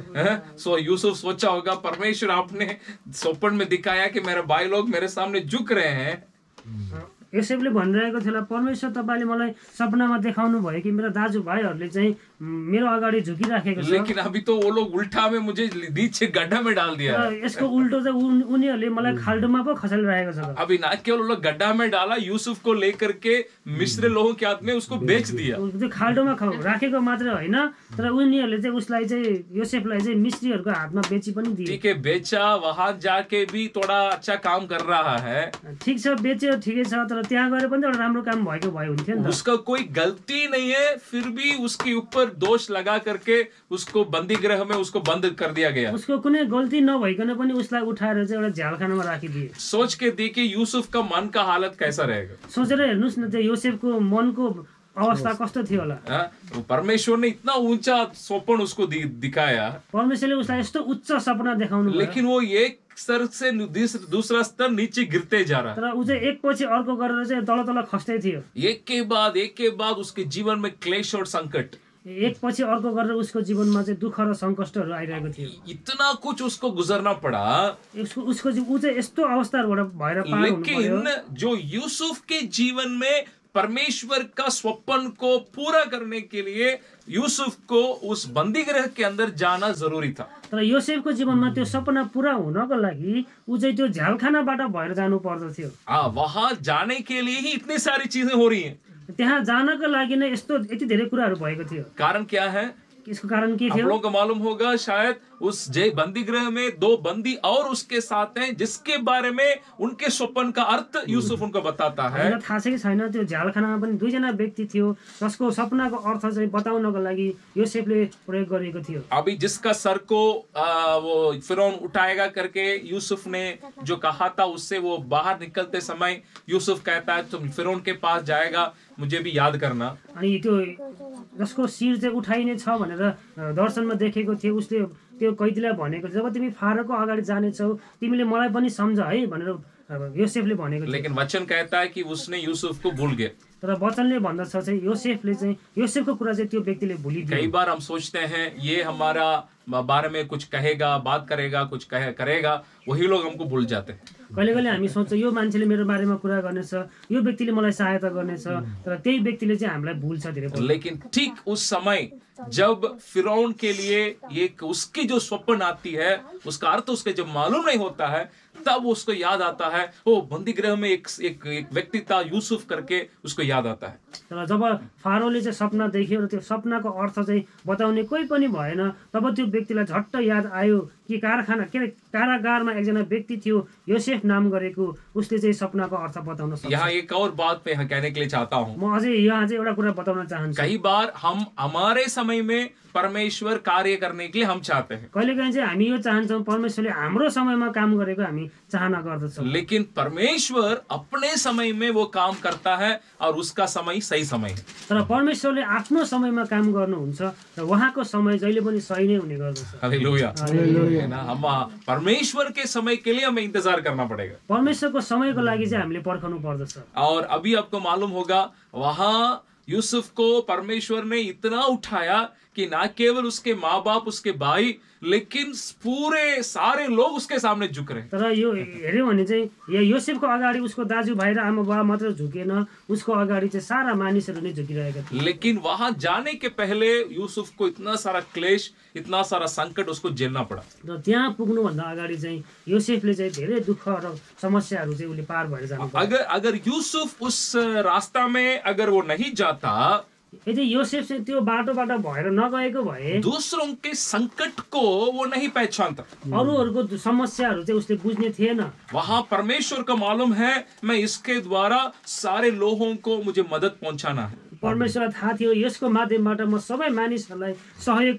सो यूसुफ सोचा होगा परमेश्वर आपने स्वप्न में दिखाया कि मेरे भाई लोग मेरे सामने झुक रहे हैं। योसेफले भनिरहेको थियो परमेश्वर तपाईले मलाई सपनामा देखाउनु भयो कि मेरा दाजुभाइहरूले चाहिँ मेरो अगाडि झुकिराखेको छ। लेकिन अभी तो वो लोग उल्टा में मुझे नीचे गड्ढा में डाल दिया। यसको उल्टो चाहिँ उनीहरूले मलाई खाल्डोमा पो खसालिरहेको छ। अभी ना केवल वो लोग गड्ढा में डाला, यूसुफ को लेकर के मिस्र लोगों के हाथ में उसको बेच दिया। त्यो खाल्डोमा राखेको मात्र हैन, तर उनीहरूले चाहिँ उसलाई चाहिँ योसेफलाई चाहिँ मिस्रीहरूको हातमा बेची पनि दिए। ठीक है, बेचा, वहां जाके भी थोड़ा अच्छा काम कर रहा है। ठीक छ, बेच्यो, ठिकै छ, तर त्यहाँ गएर पनि एउटा राम्रो काम भएको भए हुन्थ्यो नि त। उसका कोई गलती नहीं है, फिर भी उसके ऊपर दोष लगा करके उसको बंदी गृह में उसको बंद कर दिया गया। उसको कुनै गल्ती नभइकन पनि उसलाई उठाएर चाहिँ एउटा झ्यालखानामा राखिदिए। सोच के देखिए यूसुफ का मन का हालत कैसा रहेगा। सोचेर हेर्नुस् न त्यो योसेफको मनको अवस्था कस्तो थियो होला। परमेश्वर ने इतना ऊंचा स्वप्न उसको दिखाया, परमेश्वरले उसलाई यस्तो उच्च सपना देखाउनु भयो, लेकिन वो एक स्तर से दूसरा स्तर नीचे गिरते जा रहा है। तर उ चाहिँ एक पछि अर्को गरेर चाहिँ तल खस्दै थियो। एक के बाद उसके जीवन में क्लेश और संकट, एक पछि अर्को गरेर उसको जीवनमा चाहिँ दुःख र संकटहरू आइरहेको थियो। इतना कुछ उसको गुजरना पड़ा। उसको उ चाहिँ यस्तो अवस्थाहरूबाट भएर पार हुनु पर्यो। लेकिन जो यूसुफ के जीवन में परमेश्वर का स्वप्न को पूरा करने के लिए यूसुफ को उस बंदी गृह के अंदर जाना जरूरी था। तर योसेफको जीवनमा त्यो सपना पूरा हुनको लागि उ चाहिँ त्यो झ्यालखानाबाट भएर जानु पर्दथ्यो। वहां जाने के लिए ही इतनी सारी चीजें हो रही हैं। त्यहाँ जानको लागि नै यस्तो यति धेरै कुराहरू भएको थियो। कारण क्या है? यसको कारण के आप थियो? लोगों को मालूम होगा शायद उस बंदी गृह में 2 बंदी और उसके साथ हैं, जिसके बारे में उनके स्वप्न का अर्थ यूसुफ उनको बताता है। हामीलाई थाहा छ कि छैन, त्यो झ्यालखानामा पनि 2 जना व्यक्ति थियो जसको सपनाको अर्थ चाहिँ बताउनको लागि योसेफले प्रयोग गरेको थियो। अभी जिसका सर को वो फिरौन उठाएगा करके यूसुफ ने जो कहा था, उससे वो बाहर निकलते समय यूसुफ कहता है तुम फिरौन के पास जाएगा, मुझे भी याद करना। अनि त्यो जसको शिर चाहिँ उठाइने छ भनेर दर्शनमा देखेको थियो, उसले त्यो कैदीलाई भनेको थियो, जब तिमी फारोको अगाडि जानेछौ तिमीले मलाई पनि सम्झ है भनेर योसेफले भनेको थियो। लेकिन वचन कहता है कि उसने यूसुफ को भूल गया। तर वचनले भन्दछ चाहिँ योसेफले चाहिँ योसेफको कुरा चाहिँ त्यो व्यक्तिले भुलिदियो। कई बार हम सोचते हैं ये हमारा बारे में कुछ कहेगा, बात करेगा, कुछ करेगा, वही लोग हमको भूल जाते हैं। कहिले कहिले हामी सोच्छौँ यो मान्छेले मेरो बारेमा कुरा गर्नेछ, यो व्यक्तिले मलाई सहायता गर्नेछ, तर त्यही व्यक्तिले चाहिँ हामीलाई भुल्छ धेरै पल्ट। लेकिन ठीक उस समय जब फिरौन के लिए एक उसकी जो स्वप्न आती है, उसका अर्थ उसके जब मालूम नहीं होता है, तब उसको याद आता है, ओ बंदी गृह में एक व्यक्ति था यूसुफ करके, उसको याद आता है। तर जब फारोले चाहिँ सपना देख्यो र त्यो सपनाको अर्थ चाहिँ बताउने कोही पनि भएन, तब त्यो व्यक्तिलाई झट्ट याद आयो कि कारागारमा एकजना व्यक्ति थियो योसेफ नाम गरेको, उसले चाहिँ सपनाको अर्थ बताउन सक्छ। यहाँ एक और बात मैं कहने के लिए चाहता हूँ। म अझै यहाँ चाहिँ एउटा कुरा बताउन चाहन्छु। कई बार हम हमारे समय में परमेश्वर कार्य करने के लिए हम चाहते हैं, कहिलेकाहीँ चाहिँ हामी यो चाहन्छौँ परमेश्वरले हाम्रो समयमा काम गरेको हामी चाहना गर्दछौँ, लेकिन परमेश्वर अपने समय में वो काम करता है और उसका समय सही समय है। तर परमेश्वरले आफ्नो समयमा काम गर्नुहुन्छ र उहाँको समय जहिले पनि सही नै हुने गर्दछ। हालेलुया। हालेलुया। है ना, हम परमेश्वर के समय के लिए हमें इंतजार करना पड़ेगा। परमेश्वरको समयको लागि चाहिँ हामीले पर्खनु पर्दछ। और अभी आपको मालूम होगा वहां यूसुफ को परमेश्वर ने इतना उठाया कि ना केवल उसके माँ बाप, उसके भाई, लेकिन पूरे सारे लोग उसके सामने झुक रहे। तर यो हेर्यो भने चाहिँ योसेफको अगाडि उसको दाजुभाइ र आमा बाबा मात्र झुकेन, उसको अगाडि चाहिँ सारा मानिसहरू नै झुकिरहेका थिए। लेकिन वहां जाने के पहले यूसुफ को इतना सारा क्लेश, इतना सारा संकट उसको झेलना पड़ा। र त्यहाँ पुग्नुभन्दा अगाडि चाहिँ योसेफले चाहिँ धेरै दुःख र समस्याहरू चाहिँ उसले पार भएर जानु पर्यो। अगर यूसुफ उस रास्ता में अगर वो नहीं जाता, यदि योसेफ चाहिँ त्यो बाटोबाट भएर नगएको भए दूसरों के संकट को वो नहीं पहचानता, अरूहरूको समस्याहरू चाहिँ उसले बुझ्ने थिएन। वहां परमेश्वर को मालूम है मैं इसके द्वारा सारे लोगों को मुझे मदद पहुंचाना है। परमेश्वरलाई थाहा थियो यसको माध्यमबाट म सबै मानिसहरूलाई सहयोग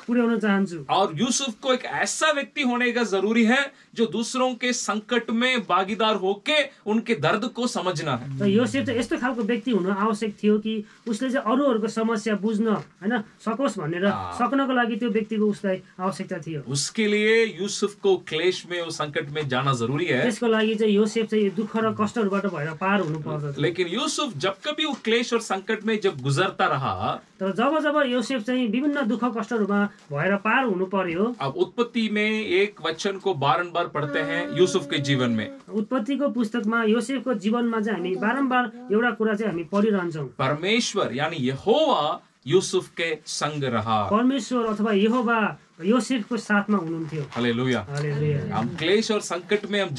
पुर्याउन चाहन्छु। और यूसुफ को एक ऐसा व्यक्ति होने का जरूरी है जो दूसरों के संकट में भागीदार होके उनके दर्द को समझना है। र योसेफ चाहिँ यस्तो खालको व्यक्ति हुन आवश्यक थियो कि उसले चाहिँ अरूहरूको समस्या बुझ्न हैन सकोस् भनेर सक्नको लागि त्यो व्यक्तिको उसलाई आवश्यकता थियो। उसके लिए यूसुफ को क्लेश में, उस संकट में जाना जरूरी है। त्यसको लागि चाहिँ योसेफ चाहिँ दुःख र कष्टहरूबाट भएर पार हुनु पर्दछ। लेकिन यूसुफ जब कभी वो क्लेश और संकट में जब गुजरता रहा, तर जब जब योसेफ चाहिँ विभिन्न दुःख कष्टहरूमा भएर पार हुनु पर्यो। अब उत्पत्ति में एक वचन को बारंबार पढ़ते हैं यूसुफ के जीवन में। उत्पत्तिको पुस्तकमा योसेफको जीवनमा चाहिँ हामी बारम्बार एउटा कुरा चाहिँ हामी पढिरहन्छौँ। परमेश्वर यानी यहोवा यूसुफ के संग रहा। परमेश्वर अथवा यहोवा योसेफको साथमा हुनुहुन्थ्यो। हालेलुया। हालेलुया। हम क्लेश और संकट में हम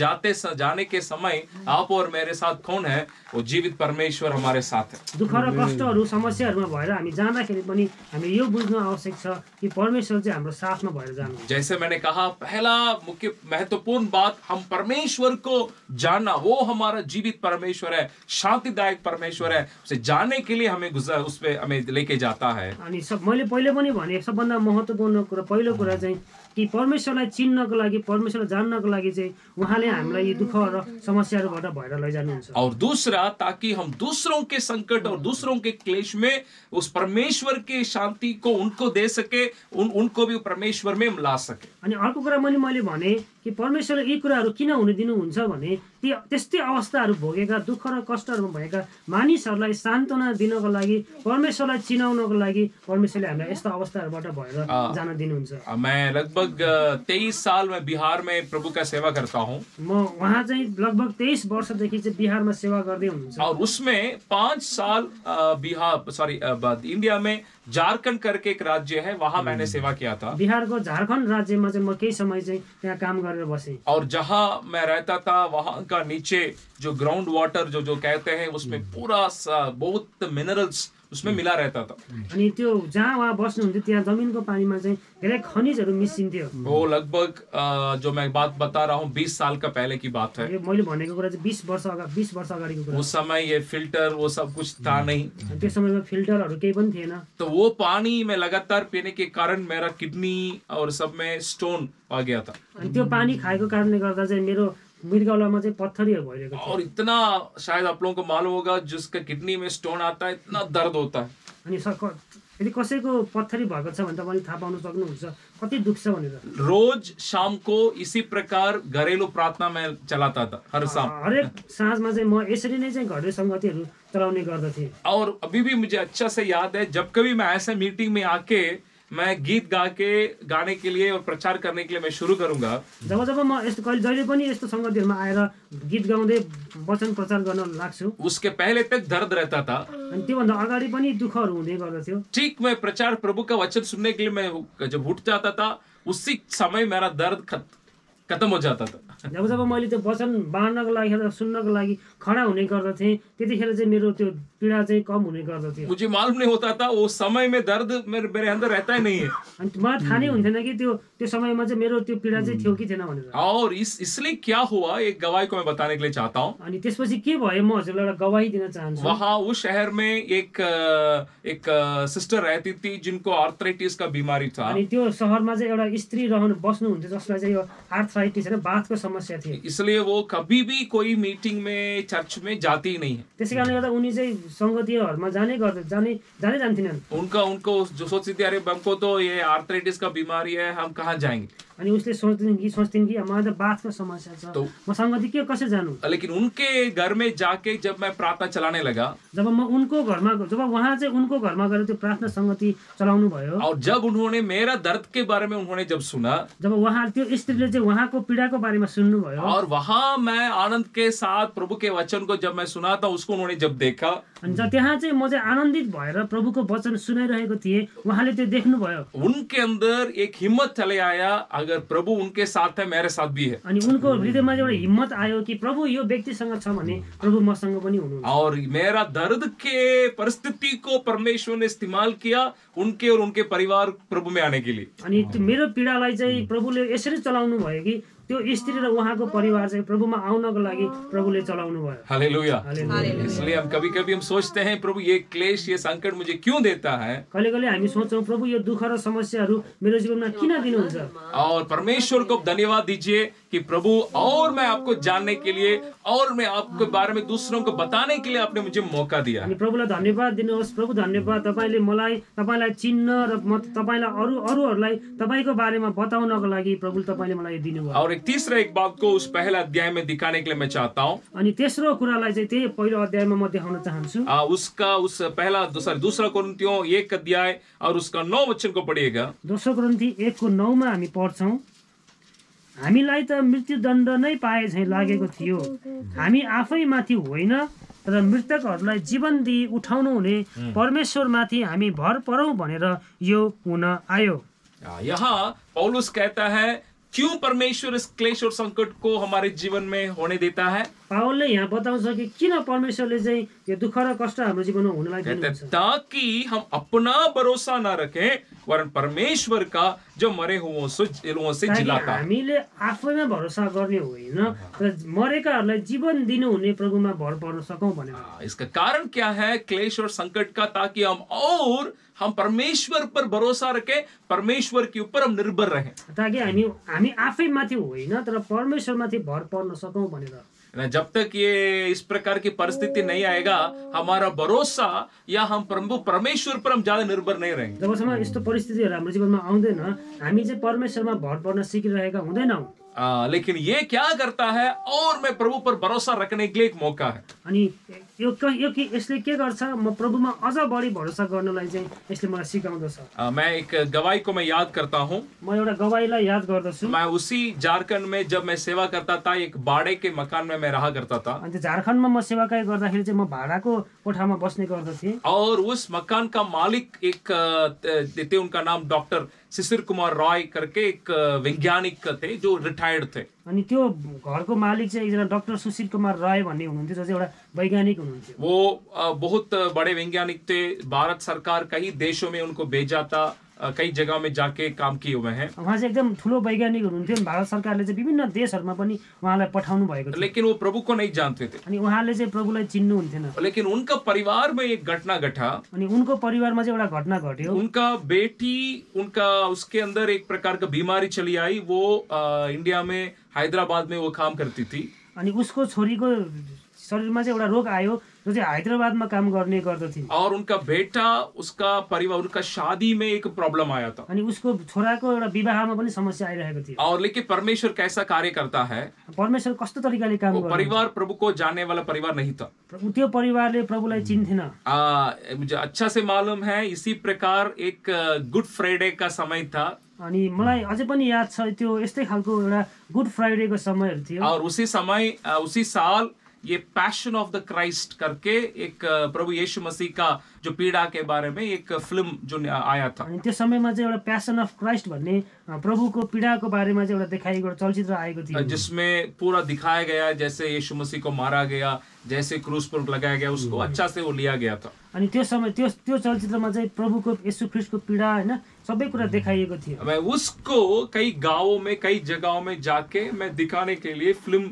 जाने के समय आप और मेरे साथ कौन है? वो जीवित परमेश्वर हमारे साथ है। दुःख र कष्टहरू समस्याहरूमा भएर हामी जाँदाखेरि पनि हामी यो बुझ्नु आवश्यक छ कि परमेश्वर चाहिँ हाम्रो साथमा भएर जानुहुन्छ। जैसे मैंने कहा, पहला मुख्य महत्वपूर्ण बात हम परमेश्वर को जानना, वो हमारा जीवित परमेश्वर है, शांतिदायक परमेश्वर है, उसे जानने के लिए हमें उसपे हमें लेके जाता है। अनि मैले पहिले पनि भने सबभन्दा महत्त्वपूर्ण कुरा पहिलो कुरा चाहिँ कि परमेश्वरलाई चिन्नको लागि, परमेश्वरलाई जान्नको लागि चाहिँ उहाँले हामीलाई यी दुःख र समस्याहरूबाट भएर लैजानुहुन्छ। और दूसरा, ताकि हम दूसरों के संकट और दूसरों के क्लेश में उस परमेश्वर के शांति को उनको दे सके, उनको भी परमेश्वर में ला सके। अनि अर्को कुरा मैले भने कि परमेश्वरले यी कुराहरू किन हुन दिनुहुन्छ भने त्यस्तै अवस्थाहरू भोगेका, दुःख र कष्टहरूमा भएका मानिसहरूलाई सान्त्वना दिनको लागि, परमेश्वरलाई चिनाउनको लागि परमेश्वरले हामीलाई यस्तो अवस्थाहरूबाट भएर जान दिनुहुन्छ। मैं लगभग 23 साल में बिहार में प्रभु का सेवा करता हूँ। म वहाँ चाहिँ लगभग 23 वर्षदेखि चाहिँ बिहारमा सेवा गर्दै हुनुहुन्छ। और उसमें 5 साल इंडिया में झारखंड करके एक राज्य है, वहां मैंने सेवा किया था। बिहारको झारखण्ड राज्यमा चाहिँ म केही समय चाहिँ त्यहाँ काम गरेर बसेँ। और जहां मैं रहता था वहां का नीचे जो ग्राउंड वाटर जो कहते हैं, उसमें पूरा बहुत मिनरल्स उसमें मिला रहता था। अनि त्यो जहाँ उहाँ बस्नुहुन्थ्यो त्यहाँ जमिनको पानीमा चाहिँ धेरै खनिजहरू मिसिन्थ्यो। वो लगभग जो मैं बात बता रहा हूँ 20 साल का पहले की बात है। यो मैले भनेको कुरा चाहिँ 20 वर्ष अगाडिको कुरा। उस समय ये फिल्टर वो सब कुछ था नहीं। त्यो समयमा फिल्टरहरू केही पनि थिएन। तो वो पानी में लगातार पीने के कारण मेरा किडनी और सब में स्टोन आ गया था। अनि त्यो पानी खाएको कारणले गर्दा चाहिँ मेरो मृगौलामा चाहिँ पत्थरीहरू भइरहेको थियो। और इतना शायद आप लोगों को मालूम होगा जिसका किडनी में स्टोन आता है इतना दर्द होता है। अनि यदि कसैको पत्थरी भएको छ भने तपाईँले थाहा पाउन सक्नुहुन्छ कति दुख्छ भनेर। रोज शाम को इसी प्रकार घरेलु प्रार्थना में चलाता था हर शाम। हरेक साँझमा चाहिँ म यसरी नै चाहिँ घरेलु संगतिहरू चलाउने गर्दथे। और अभी भी मुझे अच्छा से याद है जब कभी मैं ऐसे मीटिंग में आके मैं गीत गाने के लिए और प्रचार करने के लिए मैं शुरू करूंगा। जब म यस्तो जहिले पनि यस्तो संगतिहरुमा आएर गीत गाउँदै वचन प्रचार गर्न लाग्छु, उसके पहले तक दर्द रहता था। अनि त्योभन्दा अगाडि पनि दुःखहरू हुँदै गर्दथ्यो। ठीक मैं प्रचार प्रभु का वचन सुनने के लिए मैं जब उठ जाता था उसी समय मेरा दर्द खत्म हो जाता था। जब मैले त्यो वचन बाँड्नको लागि र सुन्नको लागि खडा हुने गर्दथे त्यतिखेर चाहिँ मेरो त्यो पीडा चाहिँ कम हुने गर्दथ्यो। मुझे मालूम नहीं होता था वो समय में दर्द मेरे अंदर रहता ही नहीं है। अनि मलाई थाहा नै हुन्थेन कि त्यो समयमा चाहिँ मेरो त्यो पीडा चाहिँ थियो कि थिएन भनेर। और इसलिए क्या हुआ एक गवाही को मैं बताने के लिए चाहता हूँ। अनि त्यसपछि के भयो म हजुरलाई एउटा गवाही दिन चाहन्छु। वहाँ उस शहर में एक सिस्टर रहती थी जिनको आर्थराइटिस का बीमारी था। अनि त्यो शहरमा चाहिँ एउटा स्त्री बस्नुहुन्थ्यो जसलाई चाहिँ यो आर्थराइटिस हैन बाथको समस्या थियो। इसलिए वो कभी भी कोई मीटिंग में चर्च में जाती ही नहीं है। त्यसैकारणले गर्दा उनी चाहिँ संगतिहरुमा जाने जान्थिनन्। उनको जो सोचती थी अरे हमको तो ये आर्थराइटिस का बीमारी है हम कहाँ जाएंगे। अनि उसले सोच्थिन् कि मलाई त बाथको समस्या छ म संगति के कसै जानु। लेकिन उनके घर में जाके जब मैं प्रार्थना चलाने लगा जब उहाँ चाहिँ उनको घरमा गएर त्यो प्रार्थना संगति चलाउनु भयो और जब उन्होंने मेरा दर्द के बारे में उन्होंने जब सुना जब उहाँ त्यो स्त्रीले चाहिँ उहाँको पीडाको बारेमा सुन्नु भयो और वहां मैं आनंद के साथ प्रभु के वचन को जब मैं सुना था उसको उन्होंने जब देखा अनि त्यहाँ चाहिँ म चाहिँ आनन्दित भएर प्रभुको वचन सुनाइरहेको थिएँ। उहाँले त्यो देख्नु भयो। उनके अंदर एक हिम्मत चले आया अगर प्रभु उनके साथ है मेरे साथ भी है। अनि उनको हृदयमा एउटा हिम्मत आयो कि प्रभु यो व्यक्तिसँग छ भने प्रभु मसँग पनि हुनुहुन्छ। और मेरा दर्द के परिस्थिति को परमेश्वर ने इस्तेमाल किया उनके और उनके परिवार प्रभु में आने के लिए। अनि मेरो पीडालाई चाहिँ प्रभुले यसरी चलाउनु भयो कि त्यो स्त्री र उहाँको परिवार चाहिँ प्रभुमा आउनको लागि प्रभुले चलाउनु भयो। हालेलुया। इसलिए हम कभी-कभी हम सोचते हैं प्रभु ये क्लेश ये संकट मुझे क्यों देता है। कहिले-कहिले हामी सोच्छौं प्रभु यो दुःख र समस्याहरू मेरो जीवनमा किन दिनुहुन्छ। और परमेश्वर को धन्यवाद दीजिए कि प्रभु और मैं आपको जानने के लिए और मैं आपके बारे में दूसरों को बताने के लिए आपने मुझे मौका दिया। अनि प्रभुलाई धन्यवाद दिनुहोस्। प्रभु धन्यवाद तपाईले तपाईलाई चिन्न र म तपाईलाई अरूहरूलाई तपाईको बारेमा बताउनको लागि प्रभुले तपाईले मलाई दिनुभयो। और एक बात को उस पहले अध्याय में दिखाने के लिए मैं चाहता हूँ। अनि तेस्रो कुरालाई चाहिँ त्यही पहिलो अध्यायमा म देखाउन चाहन्छु। उस पहला दूसरा कोरिन्थियों 1 अध्याय और उसका 9 वचन को पढ़िएगा। 2 कोरिन्थी 1:9 मा हामी पढ्छौं। हामीलाई त मृत्युदण्ड नै पाए झैं लागेको थियो। हामी आफैमाथि होइन तर मृतकहरूलाई जीवन दिई उठाउनु हुने परमेश्वरमाथि हामी भर परौं भनेर यो हुन आयो। यहाँ पौलुस कहता है क्यों परमेश्वर इस क्लेश और संकट को हमारे जीवन में होने देता है। पावलले यहाँ बताउँछ कि किन परमेश्वरले चाहिँ यो दुःख र कष्ट हाम्रो जीवनमा हुनलाई दिनुहुन्छ। ताकि हम अपना भरोसा न रखें वरन परमेश्वर का जो मरे हुओं से जिलाता। हामीले आफैमा भरोसा गर्ने होइन तर मरेकाहरूलाई जीवन दिनुहुने प्रभुमा भर पर्न सकौं भनेर। इसका कारण क्या है क्लेश और संकट का, ताकि हम परमेश्वर पर भरोसा रखें, परमेश्वर के ऊपर हम निर्भर रहें। ताकि हामी आफैमाथि होइन तर परमेश्वरमाथि भर पर्न सकौं भनेर। जब तक ये इस प्रकार की परिस्थिति नहीं आएगा हमारा भरोसा या हम प्रभु परमेश्वर पर हम ज्यादा निर्भर नहीं रहेंगे। जबसम्म यस्तो परिस्थितिहरु हाम्रो जीवनमा आउँदैन हामी चाहिँ परमेश्वरमा भर पर्न सिकिरहेका हुँदैनौं। लेकिन ये क्या करता है और मैं प्रभु पर भरोसा रखने के लिए एक मौका है। अनि यसले के गर्छ म प्रभुमा अझ बढी भरोसा गर्नलाई चाहिँ यसले मलाई सिकाउँदछ। मैं एक गवाही को मैं याद करता हूँ। म एउटा गवाहीलाई याद गर्दछु। मैं उसी झारखंड में जब मैं सेवा करता था एक भाड़े के मकान में मैं रहा करता था। अनि झारखण्डमा म सेवाकाई गर्दाखेरि चाहिँ म भाडाको कोठामा बस्ने गर्दथे। और उस मकान का मालिक एक उनका नाम डॉक्टर शिशिर कुमार रॉय करके एक वैज्ञानिक थे जो रिटायर्ड थे। अनि त्यो घरको मालिक चाहिँ एकजना डाक्टर सुशील कुमार राय भन्ने हुनुहुन्थ्यो, जो चाहिँ एउटा वैज्ञानिक हुनुहुन्थ्यो। वो बहुत बड़े वैज्ञानिक थे। भारत सरकार कई देशों में उनको भेजा था, कई जगह में जाके काम किए हुए हैं। उहाँ चाहिँ एकदम ठुलो वैज्ञानिक हुनुहुन्थ्यो। भारत सरकारले चाहिँ विभिन्न देशहरूमा पनि उहाँलाई पठाउनु भएको थियो। लेकिन वो प्रभु को नहीं जानते थे। अनि उहाँले चाहिँ प्रभुलाई चिन्नुहुन्थेन। लेकिन उनका परिवार में एक घटना घटा। अनि उनको परिवारमा चाहिँ एउटा घटना घट्यो। उनका बेटी, उसके अंदर एक प्रकार का बीमारी चली आई। वो इंडिया में हैदराबाद में वो काम करती थी। अनि उसको छोरीको शरीरमा चाहिँ एउटा रोग आयो, जो चाहिँ हैदराबादमा काम गर्ने गर्दथी। और उनका बेटा, उसका परिवार, उनका शादी में एक प्रॉब्लम आया था। अनि उसको छोराको एउटा विवाहमा पनि समस्या आइरहेको थियो। और लेकिन परमेश्वर कैसा कार्य करता है, परमेश्वर कस्तो तरिकाले काम गर्छ। परिवार प्रभु को जानने वाला परिवार नहीं था। त्यो परिवारले प्रभुलाई चिन्थेन। मुझे अच्छा से मालूम है, इसी प्रकार एक गुड फ्राइडे का समय था। अनि मलाई अझै पनि याद छ, त्यो यस्तै खालको एउटा गुड फ्राइडेको समयहरू थियो। और उसी साल ये पैशन ऑफ द क्राइस्ट करके एक प्रभु यीशु मसीह का जो पीड़ा के बारे में एक फिल्म जो आया था। अनि त्यो समयमा चाहिँ एउटा पैशन अफ क्राइस्ट भन्ने प्रभुको पीडाको बारेमा चाहिँ एउटा देखाइएको एउटा चलचित्र आएको थियो, जिसमें पूरा दिखाया गया जैसे यीशु मसीह को मारा गया, जैसे क्रूस पर लगाया गया, उसको अच्छा से वो लिया गया था। अनि त्यो समय त्यो चलचित्रमा चाहिँ प्रभुको यीशु ख्रीष्टको पीडा हैन सबै कुरा देखाइएको थियो। मैं उसको कई गांवों में, कई जगहों में जाके मैं दिखाने के लिए, फिल्म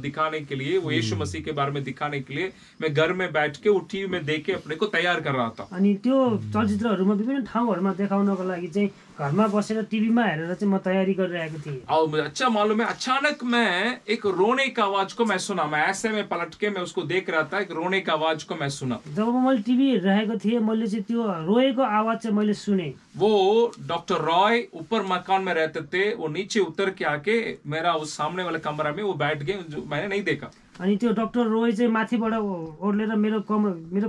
दिखाने के लिए, वो यीशु मसीह के बारे में दिखाने के लिए मैं घर में बैठ के टीवी में देख के अपने को तैयार कर रहा था। अनि त्यो चलचित्रहरूमा विभिन्न ठाउँहरूमा देखाउनको लागि चाहिँ घरमा बसेर टिभीमा हेरेर चाहिँ म तयारी गरिरहेको थिएँ। और मुझे अच्छा मालूम है, अचानक मैं एक रोने का आवाज को मैं सुना। मैं ऐसे में पलट के मैं उसको देख रहा था, एक रोने का आवाज को मैं सुना। जब मैले टिभी हेरिरहेको थिएँ, मैले चाहिँ त्यो रोएको आवाज चाहिँ मैले सुने। वो डॉक्टर रॉय ऊपर मकान में रहते थे, वो नीचे उतर के आके मेरा उस सामने वाले कमरा में वो बैठ गए, जो मैंने नहीं देखा। अनि त्यो डाक्टर रोय चाहिँ माथिबाट ओर्लेर मेरो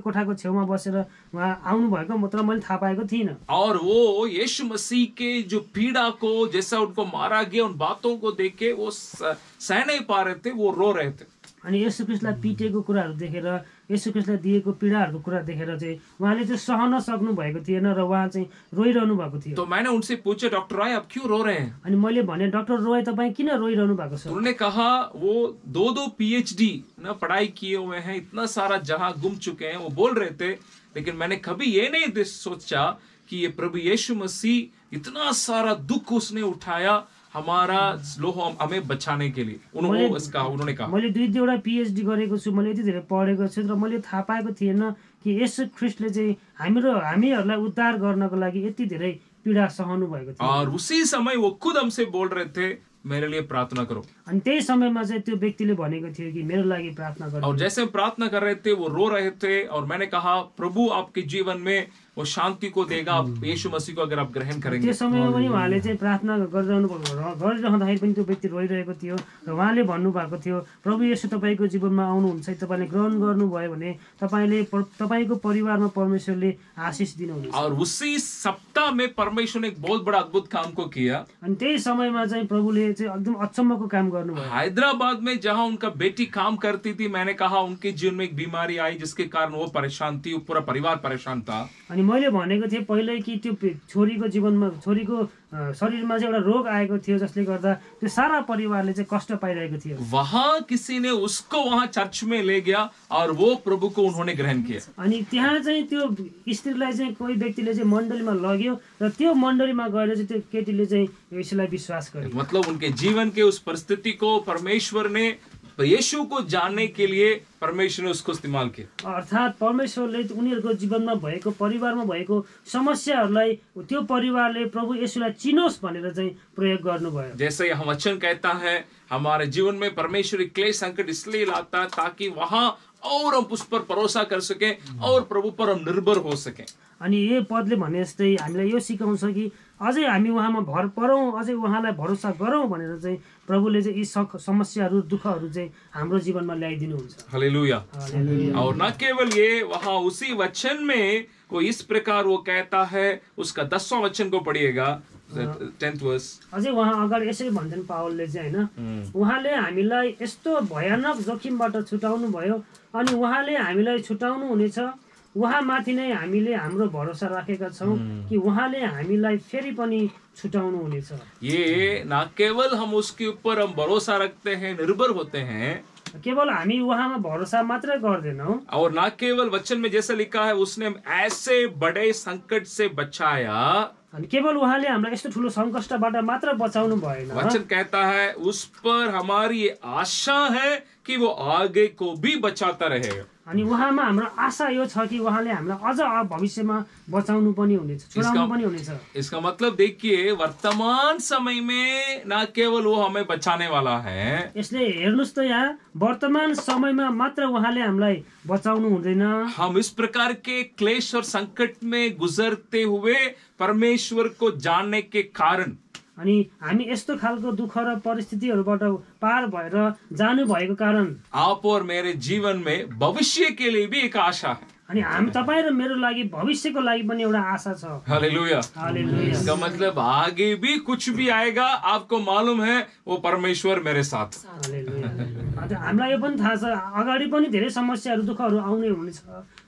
कोठाको छेउमा बसेर उहाँ आउनु भएको, मतलब मैले थाहा पाएको थिइनँ। और वो यीशु मसीह के जो पीड़ा को, जैसा उनको मारा गया, उन बातों को देख के वो सह नहीं पा रहे थे, वो रो रहे थे। अनि येशू ख्रीष्टलाई पिटेको कुराहरू देखेर, येशू ख्रीष्टलाई दिएको पीडाहरूको कुरा देखेर चाहिँ उहाँले चाहिँ सहन सक्नु भएको थिएन र उहाँ चाहिँ रोइरहनु भएको थियो। तो मैंने उनसे पूछा, डॉक्टर रॉय आप क्यों रो रहे हैं? अनि मैले भने, डाक्टर रोय तपाईँ किन रोइरहनु भएको छ? उन्होंने कहा वो 2 PhD ना पढ़ाई किए हुए हैं, इतना सारा जहां घूम चुके हैं। वो बोल रहे थे, लेकिन मैंने कभी ये नहीं सोचा कि ये प्रभु यीशु मसीह इतना सारा दुख उसने उठाया हमारा लोह हमें बचाने के लिए। उन्होंने कहा मैले 2 PhD गरेको छु, मैले यति धेरै पढेको छु, र मैले थाहा पाएको थिएन कि येशू ख्रीष्टले चाहिँ हामीहरूलाई उद्धार गर्नको लागि यति धेरै पीडा सहनु भएको थियो। और उसी समय वो खुद हमसे बोल रहे थे, मेरे लिए प्रार्थना करो। अनि त्यही समयमा चाहिँ त्यो व्यक्तिले भनेको थियो कि मेरो लागि प्रार्थना गर्नु। और जैसे प्रार्थना कर रहे थे, वो रो रहे थे, और मैंने कहा प्रभु आपके जीवन में वो शांति को देगा, आप यीशु मसीह को अगर आप ग्रहण करेंगे। त्यो समयमा पनि उहाँले चाहिँ प्रार्थना गरिरहँदाखेरि पनि त्यो व्यक्ति रोइरहेको थियो र उहाँले भन्नुभएको थियो, प्रभु येशू तपाईँको जीवनमा आउनुहुन्छ, तपाईँले ग्रहण गर्नुभयो भने तपाईँको परिवारमा परमेश्वरले आशीष दिनुहुन्छ। और उसी सप्ताह में परमेश्वर ने एक बहुत बड़ा अद्भुत काम को किया। अनि त्यही समयमा चाहिँ प्रभुले चाहिँ एकदम अचम्मको काम गर्नुभयो। हैदराबाद में जहां उनका बेटी काम करती थी, मैंने कहा उनके जीवन में एक बीमारी आई जिसके कारण वो परेशान थी, पूरा परिवार परेशान था। अनि मैले भनेको थिएँ पहिल्यै कि त्यो छोरीको शरीरमा चाहिँ एउटा रोग आएको थियो, जसले गर्दा त्यो सारा परिवारले चाहिँ कष्ट पाइरहेको थियो। वहां किसी ने उसको वहां चर्च में ले गया और वो प्रभु को उन्होंने ग्रहण किया। अनि त्यहाँ चाहिँ त्यो स्त्रीलाई चाहिँ कोही व्यक्तिले चाहिँ मण्डलीमा लग्यो र त्यो मण्डलीमा गएर चाहिँ त्यो केटीले चाहिँ यसलाई विश्वास गर्यो। मतलब उनके जीवन के उस परिस्थिति को परमेश्वर ने यीशु को जानने के लिए परमेश्वर ने उसको इस्तेमाल किया। अर्थात परमेश्वरले उनीहरूको जीवनमा भएको, परिवारमा भएको समस्याहरूलाई त्यो परिवारले प्रभु येशूलाई चिनोस् भनेर चाहिँ प्रयोग गर्नुभयो। जैसे यह वचन कहता है, हमारे जीवन में परमेश्वर क्लेश संकट इसलिए लाता है ताकि वहां और हम उस पर भरोसा कर सके और प्रभु पर हम निर्भर हो सके। अनि यो पदले भने जस्तै हामीलाई यो सिकाउँछ कि अझै हामी उहाँमा भर परौँ, अझै उहाँलाई भरोसा गरौँ भनेर चाहिँ प्रभुले चाहिँ यी समस्याहरू, दुःखहरू चाहिँ हाम्रो जीवनमा ल्याइदिनुहुन्छ। हालेलुया। और न केवल ये, वहां उसी वचन में वो इस प्रकार वो कहता है, उसका 10वां वचन को पढ़िएगा, 10th verse। अझै उहाँ अगाडि यसरी भन्छन् पावलले चाहिँ, हैन, उहाँले हामीलाई यस्तो भयानक जोखिमबाट छुटाउनु भयो, अनि उहाँले हामीलाई छुटाउनु हुनेछ, उहाँमाथि नै हामीले हाम्रो भरोसा राखेका छौँ कि उहाँले हामीलाई फेरि पनि छुटाउनु हुनेछ। ये ना केवल हम उसके ऊपर हम भरोसा रखते हैं, निर्भर होते हैं, केवल हामी उहाँमा भरोसा मात्रै गर्दैनौँ, और ना केवल वचन में जैसा लिखा है उसने ऐसे बड़े संकट से बचाया। अनि केवल उहाँले हामीलाई यस्तो ठुलो सङ्कष्टबाट मात्र बचाउनु भएन, वचन कहता है उस पर हमारी ये आशा है कि वो आगे को भी बचाता रहेगा। अनि उहाँमा हाम्रो आशा यो छ कि उहाँले हामीलाई अझ भविष्यमा बचाउनु पनि हुनेछ, छुटाउनु पनि हुनेछ। इसका मतलब देखिए वर्तमान समय में ना केवल वो हमें बचाने वाला है, यसले हेर्नुस् त यहाँ वर्तमान समयमा मात्र उहाँले हामीलाई बचाउनु हुँदैन। हम इस प्रकार के क्लेश और संकट में गुजरते हुए परमेश्वर को जानने के कारण अनि हामी यस्तो खालको दुःख र परिस्थितिहरूबाट पार भएर जानु भएको कारण आप और मेरे जीवन में भविष्य के लिए भी एक आशा है। अनि हामी तपाईँ र मेरो लागि भविष्यको लागि पनि एउटा आशा छ। हालेलुया। हालेलुया। इसका मतलब आगे भी कुछ भी आएगा, आपको मालूम है वो परमेश्वर मेरे साथ। हालेलुया। अन्त हामीलाई यो पनि थाहा छ अगाडि पनि धेरै समस्याहरू दुःखहरू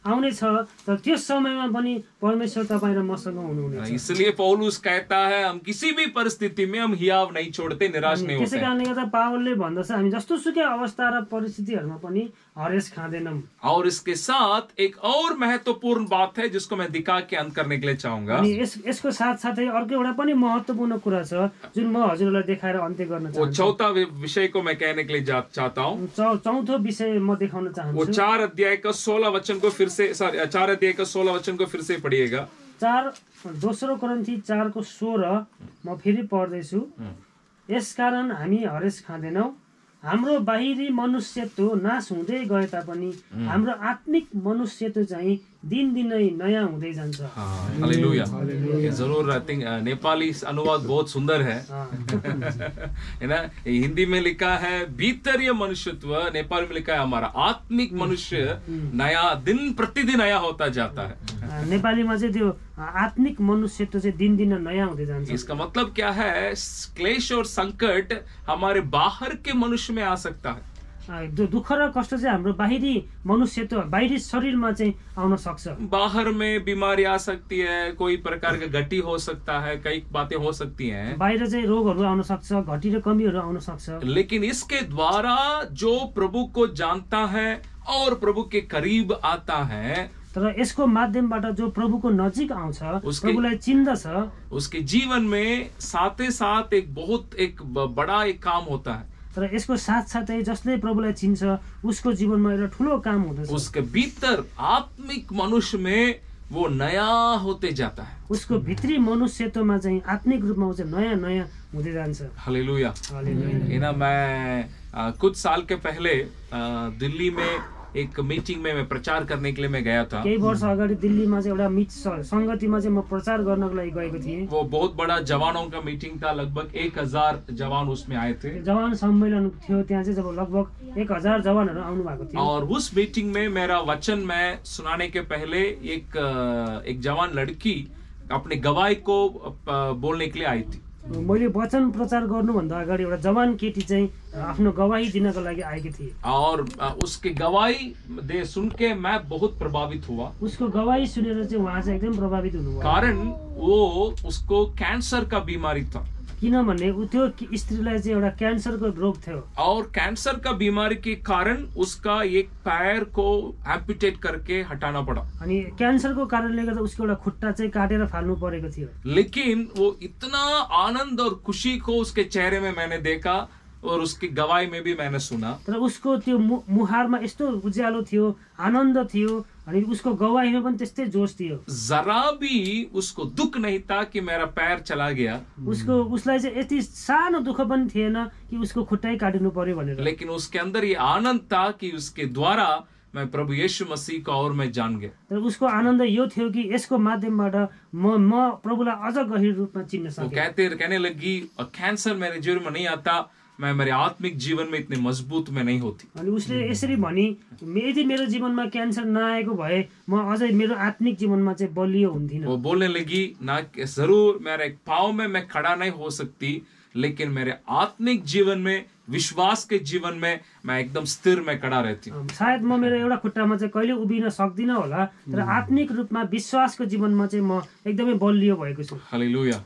आउनेछ, तर त्यस समयमा पनि परमेश्वर तपाईँ र मसँग हुनुहुनेछ। इसलिए पौलुस कहता है हम किसी भी परिस्थिति में हम हियाव नहीं छोड़ते, निराश नहीं त्यसै होते। कारणले गर्दा पावलले भन्दछ हामी जस्तो सुकै अवस्था र परिस्थितिहरूमा पनि हरेस खाँदैनौँ। और इसके साथ एक और महत्वपूर्ण बात है जिसको मैं दिखा के अंत करने के लिए चाहूंगा। अनि यसको साथसाथै अर्को एउटा पनि महत्त्वपूर्ण कुरा छ जुन म हजुरलाई देखाएर अन्त्य गर्न वो चाहन्छु। चौथा विषय को मैं कहने के लिए चाहता हूँ। चौथो विषय म देखाउन वो चाहन्छु। 4 अध्याय का 16 वचन को फिर से 4 अध्याय का 16 वचन को फिर से पढ़िएगा। 2 कोरिन्थी 4:16 म फेरि पढ्दैछु। यसकारण हामी हरेस खाँदैनौँ, हाम्रो बाहिरी मनुष्यत्व नाश हुँदै गए तापनि हाम्रो आत्मिक मनुष्यत्व चाहिँ दिनदिनै नयाँ हुँदै जान्छ। हालेलुया। ये जरूर आई थिंक नेपाली अनुवाद बहुत सुंदर है है ना। हिंदी में लिखा है भीतरीय मनुष्यत्व, नेपाली में लिखा है हमारा आत्मिक मनुष्य नया दिन प्रतिदिन नया होता जाता है। नेपालीमा चाहिँ त्यो आत्मिक मनुष्यत्व चाहिँ दिनदिन नयाँ हुँदै जान्छ। इसका मतलब क्या है, क्लेश और संकट हमारे बाहर के मनुष्य में आ सकता है। दुःख र कष्ट चाहिँ हाम्रो बाहिरी मनुष्यत्व बाहिरी शरीरमा चाहिँ आउन सक्छ। बाहर में बीमारी आ सकती है, कोई प्रकार का गति हो सकता है, कई बातें हो सकती हैं। बाहिर चाहिँ रोगहरू आउन सक्छ, घटी र कमीहरू आउन सक्छ। लेकिन इसके द्वारा जो प्रभु को जानता है और प्रभु के करीब आता है, तर यसको माध्यमबाट जो प्रभुको नजिक आउँछ, प्रभुलाई चिन्दछ, उसके जीवन में साथ ही साथ एक बड़ा एक काम होता है। तर यसको साथसाथै जसले प्रभुलाई चिन्छ उसको जीवनमा एउटा ठुलो काम हुँदछ। उसके भीतर आत्मिक मनुष्य में वो नया होते जाता है। उसको भित्री मनुष्यत्वमा चाहिँ आत्मिक रूपमा चाहिँ नयाँ नयाँ हुँदै जान्छ। हालेलुया। हालेलुया। मैं कुछ साल के पहले दिल्ली में एक मीटिंग में मैं प्रचार करने के लिए मैं गया था। केही वर्ष अगाडि दिल्लीमा चाहिँ एउटा संगतिमा चाहिँ म प्रचार गर्नको लागि गएको थिएँ। वो बहुत बड़ा जवानों का मीटिंग था, लगभग 1000 जवान उसमें आए थे। जवान सम्मेलन थियो त्यहाँ चाहिँ जब लगभग 1000 जवानहरू आउनु भएको थियो। और उस मीटिंग में मेरा वचन मैं सुनाने के पहले एक जवान लड़की अपने गवाही को बोलने के लिए आई थी। मैले वचन प्रचार गर्नुभन्दा अगाडि एउटा जवान केटी चाहिँ आफ्नो गवाही दिनको लागि आएकी थिए। और उसकी गवाही सुन के मैं बहुत प्रभावित हुआ। उसको गवाही सुनेर चाहिँ उहाँ चाहिँ एकदम प्रभावित हुनुभयो। कारण वो उसको कैंसर का बीमारी था। किनभने त्यो स्त्रीलाई चाहिँ एउटा क्यान्सरको रोग थियो। और कैंसर का बीमारी के कारण उसका एक पैर को एम्पुटेट करके हटाना पड़ा। अनि क्यान्सरको कारणले गर्दा उसको एउटा खुट्टा चाहिँ काटेर फाल्नु परेको थियो। लेकिन वो इतना आनंद और खुशी को उसके चेहरे में मैंने देखा और उसकी गवाही में भी मैंने सुना। तर उसको त्यो मुहारमा यस्तो उज्यालो थियो, आनन्द थियो, अनि उसको गवाहीमा पनि त्यस्तै जोश थियो। जरा भी उसको दुख नहीं था कि मेरा पैर चला गया। उसलाई चाहिँ यति सानो दुःख पनि थिएन कि उसको खुट्टै काटिनु पर्यो भनेर। लेकिन उसके अंदर ये आनंद था कि उसके द्वारा मैं प्रभु यीशु मसीह को और मैं जान गया। तर उसको आनन्द यो थियो कि यसको माध्यमबाट म प्रभुलाई अझ गहिरो रूपमा चिन्न सके। कहने लगी कैंसर मेरे जीवन में नहीं आता, मैं मेरे आत्मिक जीवन में इतने मजबूत में नहीं होती। अनि उसले यसरी भनी यदि मेरो जीवनमा क्यान्सर नआएको भए म अझै मेरो आत्मिक जीवनमा चाहिँ बलियो हुन्थिन। वो बोलने लगी ना जरूर मेरे पाँव में मैं खड़ा नहीं हो सकती, लेकिन मेरे आत्मिक जीवन में विश्वास के जीवन में मैं एकदम स्थिर में खड़ा रहती हूँ। सायद म मेरो एउटा खुट्टामा चाहिँ कहिले उभिन सक्दिनँ होला, तर आत्मिक रूपमा विश्वासको जीवनमा चाहिँ म एकदमै बलियो भएको छु। हालेलुया।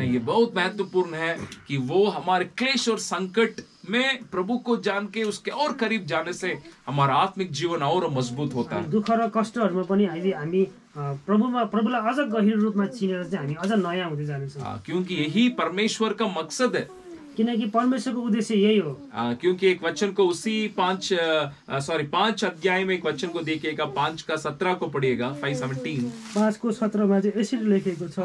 ये बहुत महत्वपूर्ण है कि वो हमारे क्लेश और संकट में प्रभु को जान के उसके और करीब जाने से हमारा आत्मिक जीवन और मजबूत होता है। दुःख र कष्टहरूमा पनि हामी प्रभुलाई अझ गहिरो रूपमा चिनेर चाहिँ हामी अझ नयाँ हुँदै जानेछौँ। क्योंकि यही परमेश्वर का मकसद है। किनकि परमेश्वरको उद्देश्य यही हो। क्योंकि एक वचन को उसी 5 अध्याय में एक वचन को देखिएगा, 5:17 को पढ़िएगा, 5:17। 5:17 चाहिँ यसरी लेखेको छ,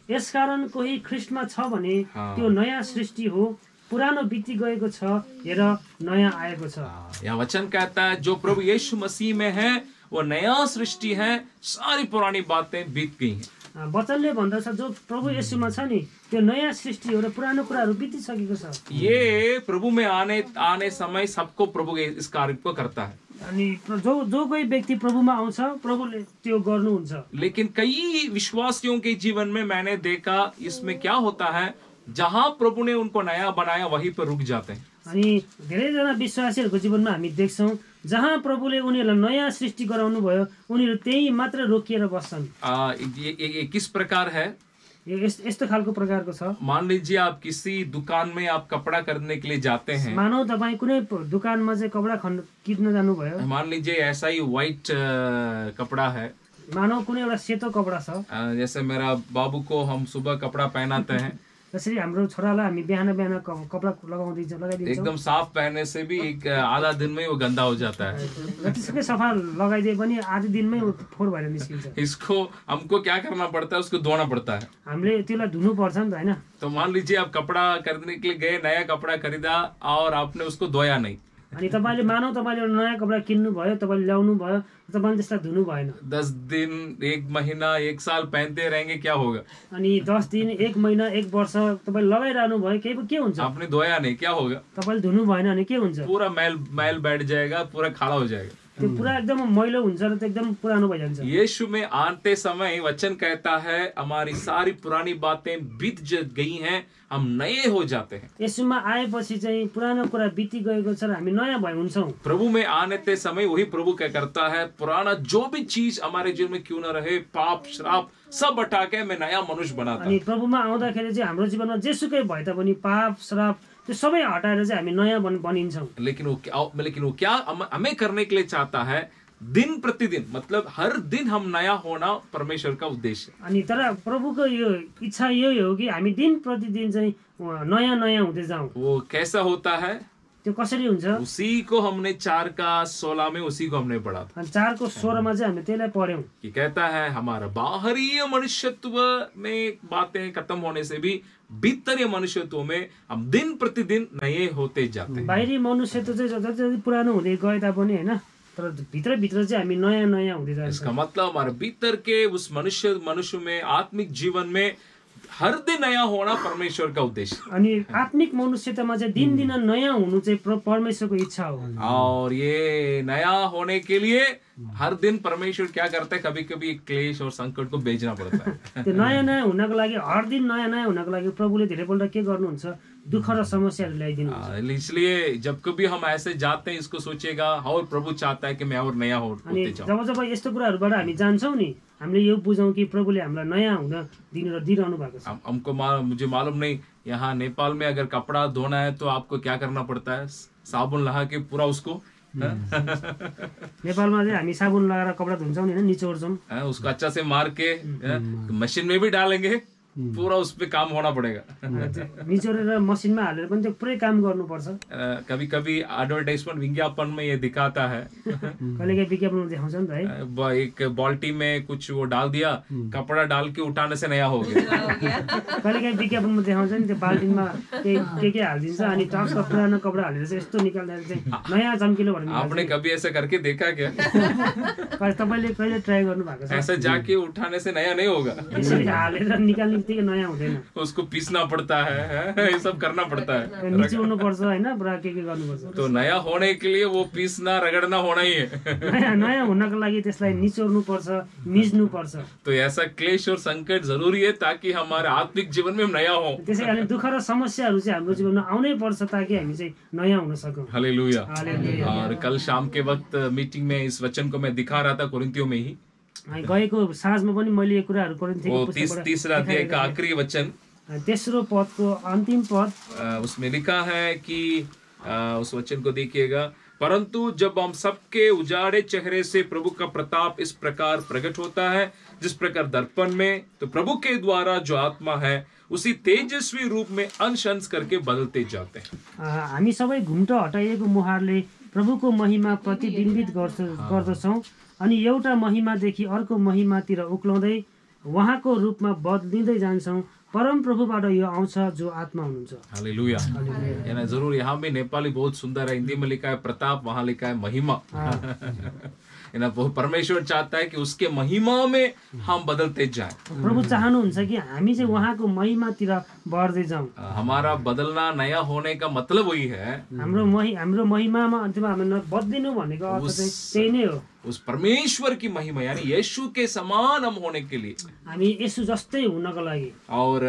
यसकारण कोही ख्रिस्टमा छ भने त्यो नयाँ सृष्टि हो, पुरानो बिति गएको छ, हेर नयाँ आएको छ। यह वचन कहता है जो प्रभु यीशु मसीह में है वो नया सृष्टि है, सारी पुरानी बातें बीत गई हैं। वचनले भन्दछ जो प्रभु येशूमा छ नि त्यो नयाँ सृष्टि हो र पुरानो कुराहरू बितिसकेको छ। ये प्रभु में आने समय सबको प्रभु इस कार्य को करता है। अनि जो कोही व्यक्ति प्रभुमा आउँछ प्रभुले त्यो गर्नुहुन्छ। लेकिन कई विश्वासियों के जीवन में मैंने देखा इसमें क्या होता है, जहां प्रभु ने उनको नया बनाया वहीं पर रुक जाते हैं। अनि धेरैजना विश्वासीहरूको जीवनमा हामी देख्छौँ जहाँ प्रभुले उनीहरूलाई नयाँ सृष्टि गराउनु भयो उनीहरू त्यही मात्र रोकिएर बस्छन्। ये किस प्रकार है? यस्तो खालको प्रकारको छ। मान लीजिए आप किसी दुकान में आप कपड़ा खरीदने के लिए जाते हैं। मानौ तपाईँ कुनै दुकानमा चाहिँ कपडा किन्न जानुभयो। मान लीजिए ऐसा ही व्हाइट कपड़ा है। मानौ कुनै एउटा सेतो कपडा छ। जैसे मेरा बाबू को हम सुबह कपड़ा पहनाते हैं, जसरी हाम्रो छोरालाई हामी बिहान बिहान कपडा लगाइदिन्छौँ। एकदम साफ पहनने से भी एक आधा दिन में वो गंदा हो जाता है। जतिसुकै सफा लगाइदिए पनि आधे दिनमै फोहोर भएर निस्किन्छ। इसको हमको क्या करना पड़ता है, उसको धोना पड़ता है। हामीले त्यसलाई धुनु पर्छ नि त, हैन? तो मान लीजिए आप कपड़ा खरीदने के लिए गए, नया कपड़ा खरीदा और आपने उसको धोया नहीं। अनि तपाईले मानौ तपाईले एउटा नयाँ कपडा किन्नु भयो, तपाईले ल्याउनु भयो, तपाईले त्यसलाई धुनु भएन। 10 दिन, 1 महीना, 1 साल पहनते रहेंगे, क्या होगा? अनि 10 दिन, 1 महिना, 1 वर्ष तपाईले लगाइरहनु भयो, के हुन्छ? आपने धोया नहीं, क्या होगा? तपाईले धुनु भएन अनि के हुन्छ? पूरा मैल बैठ जाएगा, पूरा खाला हो जाएगा। त्यो पूरा एकदम मैलो हुन्छ र त्यो एकदम पुरानो भइजान्छ। यीशु में आते समय वचन कहता है हमारी सारी पुरानी बातें बीत गई हैं, हम नए हो जाते हैं। यीशुमा आएपछि चाहिँ पुरानो कुरा बिति गएको छ र हामी नयाँ भइ हुन्छौँ। प्रभु में आने ते समय वही प्रभु क्या करता है, पुराना जो भी चीज हमारे जीवन में क्यों न रहे, पाप श्राप सब हटा के मैं नया मनुष्य बनाता। अनि प्रभुमा आउँदाखेरि चाहिँ हाम्रो जीवनमा जेसुकै भए तापनि पाप श्राप त्यो सबै हटाएर चाहिँ हामी नयाँ बनिन्छौँ। लेकिन वो क्या हमें करने के लिए चाहता है, दिन प्रतिदिन, मतलब हर दिन हम नया होना परमेश्वर का उद्देश्य। अनि तर प्रभुको यो इच्छा यही हो कि हामी दिन प्रतिदिन चाहिँ नयाँ नयाँ हुँदै जाउँ। वो कैसा होता है, त्यो कसरी हुन्छ? उसी को हमने 4:16 में उसी को हमने पढ़ा था। 4:16 में चाहिँ हामीले त्यसलाई पढ्यौं कि कहता है हमारा बाहरी मनुष्यत्व में बातें खत्म होने से भी भीतरीय मनुष्यत्व में हम दिन प्रतिदिन नए होते जाते हैं। बाहिरी मनुष्यत्व चाहिँ जति पुरानो हुँदै गए तापनि हैन, तर भित्र चाहिँ हामी नयाँ नयाँ हुँदै जान्छौँ। इसका मतलब हमारे भीतर के उस मनुष्य में आत्मिक जीवन में हर दिन नया होना परमेश्वर का उद्देश्य। अनि आत्मिक मनुष्यतामा चाहिँ दिन दिन नयाँ हुनु चाहिँ परमेश्वरको इच्छा हो। और ये नया होने के लिए हर दिन परमेश्वर क्या करता है, कभी कभी क्लेश और संकट को बेचना पड़ता है। त्यो नयाँ नयाँ हुनको लागि हर दिन नयाँ नयाँ हुनको लागि प्रभुले धेरैपल्ट के गर्नुहुन्छ, दुःख र समस्याहरू ल्याइदिनुहुन्छ। इसलिए जब कभी हम ऐसे जाते हैं इसको सोचेगा और प्रभु चाहता है कि मैं और नया होते जाऊं। जब जब यस्तो कुराहरूबाट हामी जान्छौँ नि, हामीले यो बुझौँ कि प्रभुले हामीलाई नयाँ हुन दिइरहनु भएको छ। मुझे मालूम नहीं, यहाँ नेपाल में अगर कपड़ा धोना है तो आपको क्या करना पड़ता है, साबुन लगा के पूरा उसको नेपालमा चाहिँ हामी साबुन लगाएर कपडा धुन्छौँ नि, निचोड्छौँ, उसको अच्छा से मार के मशीन में भी डालेंगे, पूरा उस पे काम होना पड़ेगा। निचोरेर मसिनमा हालेर पनि त्यो पुरै काम गर्नुपर्छ। कभी कभी एडवर्टाइजमेंट विज्ञापन में ये दिखाता है, कहिलेकाहीँ विज्ञापनमा देखाउँछ नि त है, एक बाल्टी में कुछ वो डाल दिया, कपड़ा डाल के उठाने से नया हो गया। कहिलेकाहीँ विज्ञापनमा देखाउँछ नि त्यो बाल्टिनमा के हालिदिन्छ अनि टक्क पुरानो कपडा हालेर चाहिँ यस्तो निकाल्दा चाहिँ नयाँ चम्किलो भनेर। आपने कभी ऐसा करके देखा क्या? तपाईँले कहिले ट्राई गर्नु भएको छ? ऐसा जाके उठाने से नया नहीं होगा। यसरी हालेर निकाल्ने बित्तिकै नयाँ हुँदैन। उसको पीसना पड़ता है, ये सब करना पड़ता है। निचोड्नुपर्छ होइन, पुरा के गर्नुपर्छ। तो नया होने के लिए वो पीसना रगड़ना होना ही है। नयाँ हुनको लागि त्यसलाई निचोड्नुपर्छ, मिच्नुपर्छ। तो ऐसा क्लेश और संकट जरूरी है ताकि हमारे आत्मिक जीवन में हम नया हो। त्यसै कारण दुःख र समस्याहरू चाहिँ हाम्रो जीवनमा आउनै पर्छ ताकि हामी चाहिँ नयाँ हुन सकौँ। हालेलुया। हालेलुया। और कल शाम के वक्त मीटिंग में इस वचन को मैं दिखा रहा था कोरिन्थियों में ही, गएको साँझमा पनि मैले यो कुराहरू कोरिन्थीको वो पुस्तकबाट तीसरा अध्याय का आखिरी वचन, तेस्रो पदको अन्तिम पद, उसमें लिखा है कि उस वचन को देखिएगा, परंतु जब हम सबके उजाड़े चेहरे से प्रभु का प्रताप इस प्रकार प्रकट होता है जिस प्रकार दर्पण में, तो प्रभु के द्वारा जो आत्मा है उसी तेजस्वी रूप में अंश अंश करके बदलते जाते हैं। हामी सबै घुम्टो हटाइएको मुहारले प्रभुको महिमा प्रतिबिम्बित गर्दछौँ अनि एउटा महिमादेखि अर्को महिमातिर उक्लाउँदै उहाँको रूपमा बदलिँदै जान्छौँ। परम प्रभुबाट यो आउँछ जो आत्मा हुनुहुन्छ। हालेलुया। यानी जरूर यहाँ भी नेपाली बहुत सुंदर है, हिंदी में लिखा है प्रताप, वहां लिखा है महिमा। परमेश्वर चाहता है कि उसके महिमा में हम बदलते जाएं। प्रभु चाहनुहुन्छ कि हामी चाहिँ उहाँको महिमातिर बढ्दै जाउँ। हमारा बदलना, नया होने का मतलब वही है, हाम्रो महिमामा अन्तिममा हामी बदलिनु भनेको अर्थ चाहिँ त्यही नै हो। उस परमेश्वर की महिमा यानी यीशु के समान हम होने के लिए, हामी येशू जस्तै हुनको लागि। और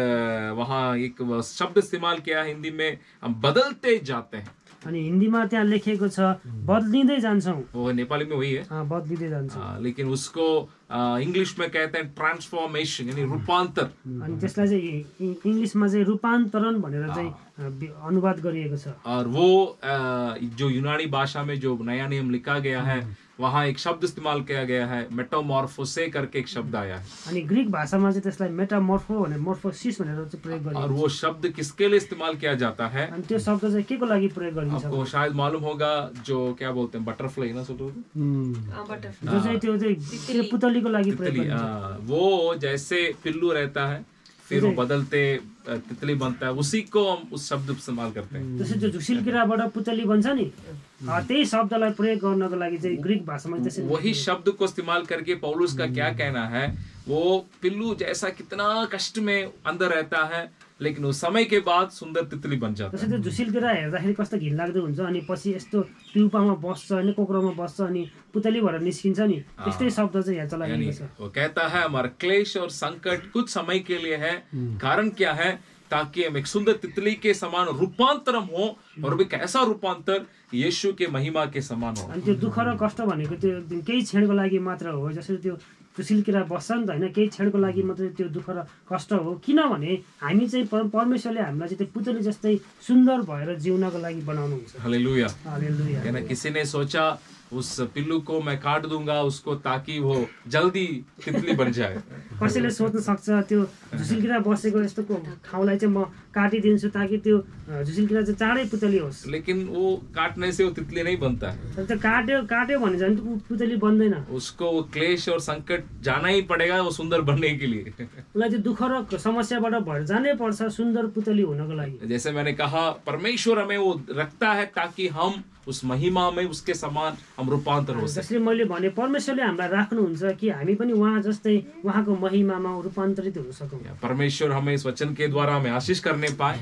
वहाँ एक शब्द इस्तेमाल किया हिंदी में, हम बदलते जाते हैं। अनि हिन्दीमा त्यहाँ लेखेको छ बदलिँदै जान्छौँ। वो नेपाली में वही है, बदलिँदै जान्छौँ। लेकिन उसको इंग्लिश में कहते हैं ट्रांसफॉर्मेशन यानी रूपांतर। अनि त्यसलाई चाहिँ इंग्लिशमा चाहिँ रूपान्तरण भनेर चाहिँ अनुवाद गरिएको छ। और वो जो यूनानी भाषा में जो नया नियम लिखा गया है वहाँ एक शब्द इस्तेमाल किया गया है, मेटामॉर्फोसे करके एक शब्द आया है। अनि ग्रीक भाषामा चाहिँ त्यसलाई मेटामॉर्फो भने मोर्फोसिस भनेर चाहिँ प्रयोग गरिएको। और वो शब्द किसके लिए इस्तेमाल किया जाता है? अनि त्यो शब्द चाहिँ केको लागि प्रयोग गरिन्छ? आपको शायद मालूम होगा, जो क्या बोलते हैं बटरफ्लाई ना, सोचो जो चाहिँ त्यो चाहिँ पुतलीको लागि प्रयोग गरिन्छ। वो जैसे पिल्लू रहता है फिर वो बदलते तितली बनता है, उसी को हम उस शब्द इस्तेमाल करते हैं। जैसे जो झुसिल किराबाट पुतली बन्छ नि, त्यही शब्दलाई प्रयोग गर्नको लागि चाहिँ ग्रीक भाषामा त्यसरी वही शब्द को इस्तेमाल करके पौलुस का क्या कहना है, वो पिल्लू जैसा कितना कष्ट में अंदर रहता है लेकिन उस समय के बाद सुंदर तितली बन जाता है। जस्तै त्यो झुसिल किरा हेर्दाखेरि कस्तो घिनलाग्दो हुन्छ अनि पछि यस्तो ट्युपामा बस्छ अनि कोक्रोमा बस्छ अनि पुतली भएर निस्किन्छ नि, त्यस्तै शब्द चाहिँ यहाँ चलाइएको छ। वो कहता है हमारा क्लेश और संकट कुछ समय के लिए है, कारण क्या है? ताकि हम एक सुंदर तितली के समान रूपांतरम हो, और भी कैसा रूपांतर? यीशु के महिमा के समान हो। अनि त्यो दुःख र कष्ट भनेको त्यो केही क्षणको लागि मात्र हो, जसरी त्यो झुसिल किरा बस्छ नि त होइन, केही क्षणको लागि मात्रै त्यो दुःख र कष्ट हो। किनभने हामी चाहिँ परमेश्वरले हामीलाई चाहिँ त्यो पुतली जस्तै सुन्दर भएर जिउनको लागि बनाउनुहुन्छ। हालेलुया। हालेलुया। यानी किसी ने सोचा उस पिल्लू को मैं काट दूंगा उसको ताकि वो जल्दी तितली बन जाए। कसैले सोच्न सक्छ त्यो झुसिल किरा बसेको यस्तो ठाउँलाई चाहिँ म काटिदिन्छु ताकि त्यो झुसिल किरा चाहिँ चाँडै पुतली होस्। लेकिन वो काटने से वो तितली नहीं बनता है। त्यो काट्यो भने झन् पुतली बन्दैन। उसको वो क्लेश और संकट जाना ही पड़ेगा वो सुंदर बनने के लिए। उसलाई त्यो दुःख र समस्याबाट भएर जानै पर्छ सुन्दर पुतली हुनको लागि। जैसे मैंने कहा, परमेश्वर हमें वो रखता है ताकि हम उस महिमा में उसके समान हम रूपांतर हो सके। जसरी मैले भने परमेश्वरले हामीलाई राख्नुहुन्छ कि हामी पनि उहाँ जस्तै उहाँको महिमामा रूपान्तरित हुन सकौँ। परमेश्वर हमें इस वचन के द्वारा हमें आशीष करने पाए,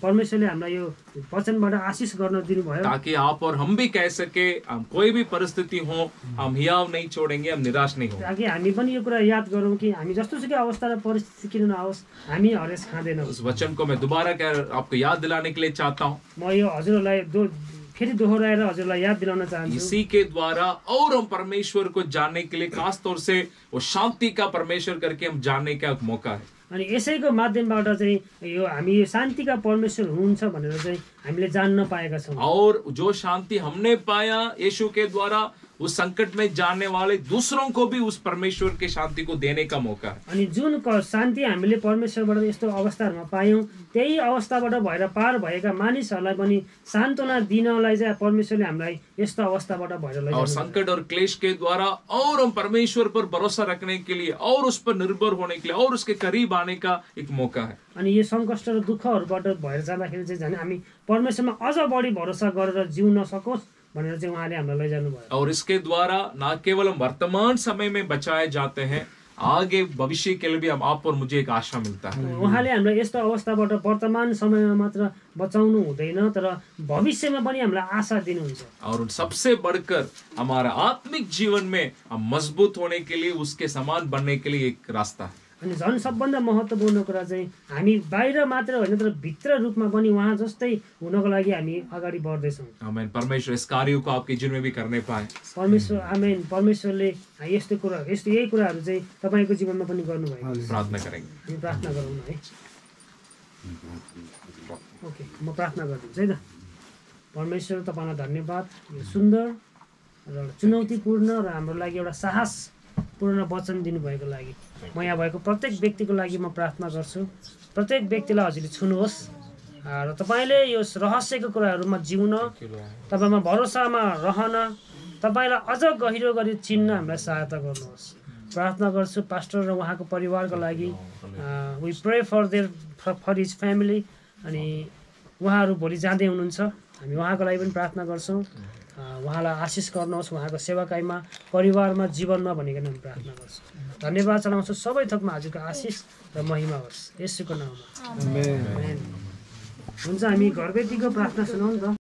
परमेश्वरले हामीलाई यो वचनबाट आशीष गर्न दिनुभयो ताकि आप और हम भी कह सके हम कोई भी परिस्थिति हो हम हियाव नहीं छोड़ेंगे, हम निराश नहीं होंगे। ताकि हामी पनि यो कुरा याद गरौँ कि हामी जस्तोसुकै अवस्था र परिस्थिति किन नआओस् हामी हरेस खाँदैनौँ। उस वचन को मैं दोबारा आपको याद दिलाने के लिए चाहता हूँ। म यो हजुरहरूलाई फेरि दोहोऱ्याएर हजुरलाई याद दिलाउन चाहन्छु। इसी के द्वारा और हम परमेश्वर को जानने के लिए खास तौर से वो शांति का परमेश्वर करके हम जानने का एक मौका है। अनि यसैको माध्यमबाट चाहिँ यो हामी यो शान्तिका परमेश्वर हुनुहुन्छ भनेर चाहिँ हामीले जान्न पाएका छौँ। और जो शांति हमने पाया यीशु के द्वारा, उस संकट में जाने वाले दूसरों को भी उस परमेश्वर के शांति को देने का मौका है। अनि जुन शान्ति हामीले परमेश्वरबाट यस्तो अवस्थाहरूमा पायौँ, त्यही अवस्थाबाट भएर पार भएका मानिसहरूलाई पनि सान्त्वना दिनलाई चाहिँ परमेश्वरले हामीलाई यस्तो अवस्थाबाट भएर लैजानु। और संकट और क्लेश के द्वारा और हम परमेश्वर पर भरोसा रखने के लिए और उस पर निर्भर होने के लिए और उसके करीब आने का एक मौका है। अनि यो सङ्कष्ट र दुःखहरूबाट भएर जाँदाखेरि चाहिँ झन् हामी परमेश्वरमा अझ बढी भरोसा गरेर जिउन सकोस् भनेर चाहिँ उहाँले हामीलाई लैजानु भयो। और इसके द्वारा न केवल हम वर्तमान समय में बचाए जाते हैं आगे भविष्य के लिए भी हम आप और मुझे एक आशा मिलता है। उहाँले हामीलाई यस्तो अवस्थाबाट वर्तमान समयमा मात्र बचाउनु हुँदैन तर भविष्यमा पनि हामीलाई आशा दिनुहुन्छ। और सबसे बढ़कर हमारा आत्मिक जीवन में हम मजबूत होने के लिए, उसके समान बनने के लिए एक रास्ता है। अनि झन् सबभन्दा महत्त्वपूर्ण कुरा चाहिँ हामी बाहिर मात्र होइन तर भित्र रूपमा पनि उहाँ जस्तै हुनको लागि हामी अगाडि बढ्दैछौँ। आमीन। परमेश्वर इस कार्यों को आपके जीवन में भी करने पाए। परमेश्वर आमेन। परमेश्वरले यही कुराहरू चाहिँ तपाईँको जीवनमा पनि गर्नुभएको। प्रार्थना करेंगे। हामी प्रार्थना गरौँ न है। ओके, म प्रार्थना गरिदिन्छु है त। परमेश्वर तपाईँलाई धन्यवाद यो सुन्दर र चुनौतीपूर्ण र हाम्रो लागि एउटा साहसपूर्ण वचन दिनुभएको लागि। म यहाँ भएको प्रत्येक व्यक्तिको लागि म प्रार्थना गर्छु। प्रत्येक व्यक्तिलाई हजुरले छुनुहोस् र तपाईँले यो रहस्यको कुराहरूमा जिउन, तपाईँमा भरोसामा रहन, तपाईँलाई अझ गहिरो गरी चिन्न हामीलाई सहायता गर्नुहोस्। प्रार्थना गर्छु पास्टर र उहाँको परिवारको लागि। We pray for his family. अनि उहाँहरू भोलि जाँदै हुनुहुन्छ, हामी उहाँको लागि पनि प्रार्थना गर्छौँ। उहाँलाई आशिष गर्नुहोस् उहाँको सेवाकाईमा, परिवारमा, जीवनमा भनिकन हामी प्रार्थना गर्छौँ। धन्यवाद चलाउँछु सबै थोकमा हजुरको आशिष र महिमा होस् येशूको नाममा। आमेन। हुन्छ, हामी घरबेटीको प्रार्थना सुनाउँ न त।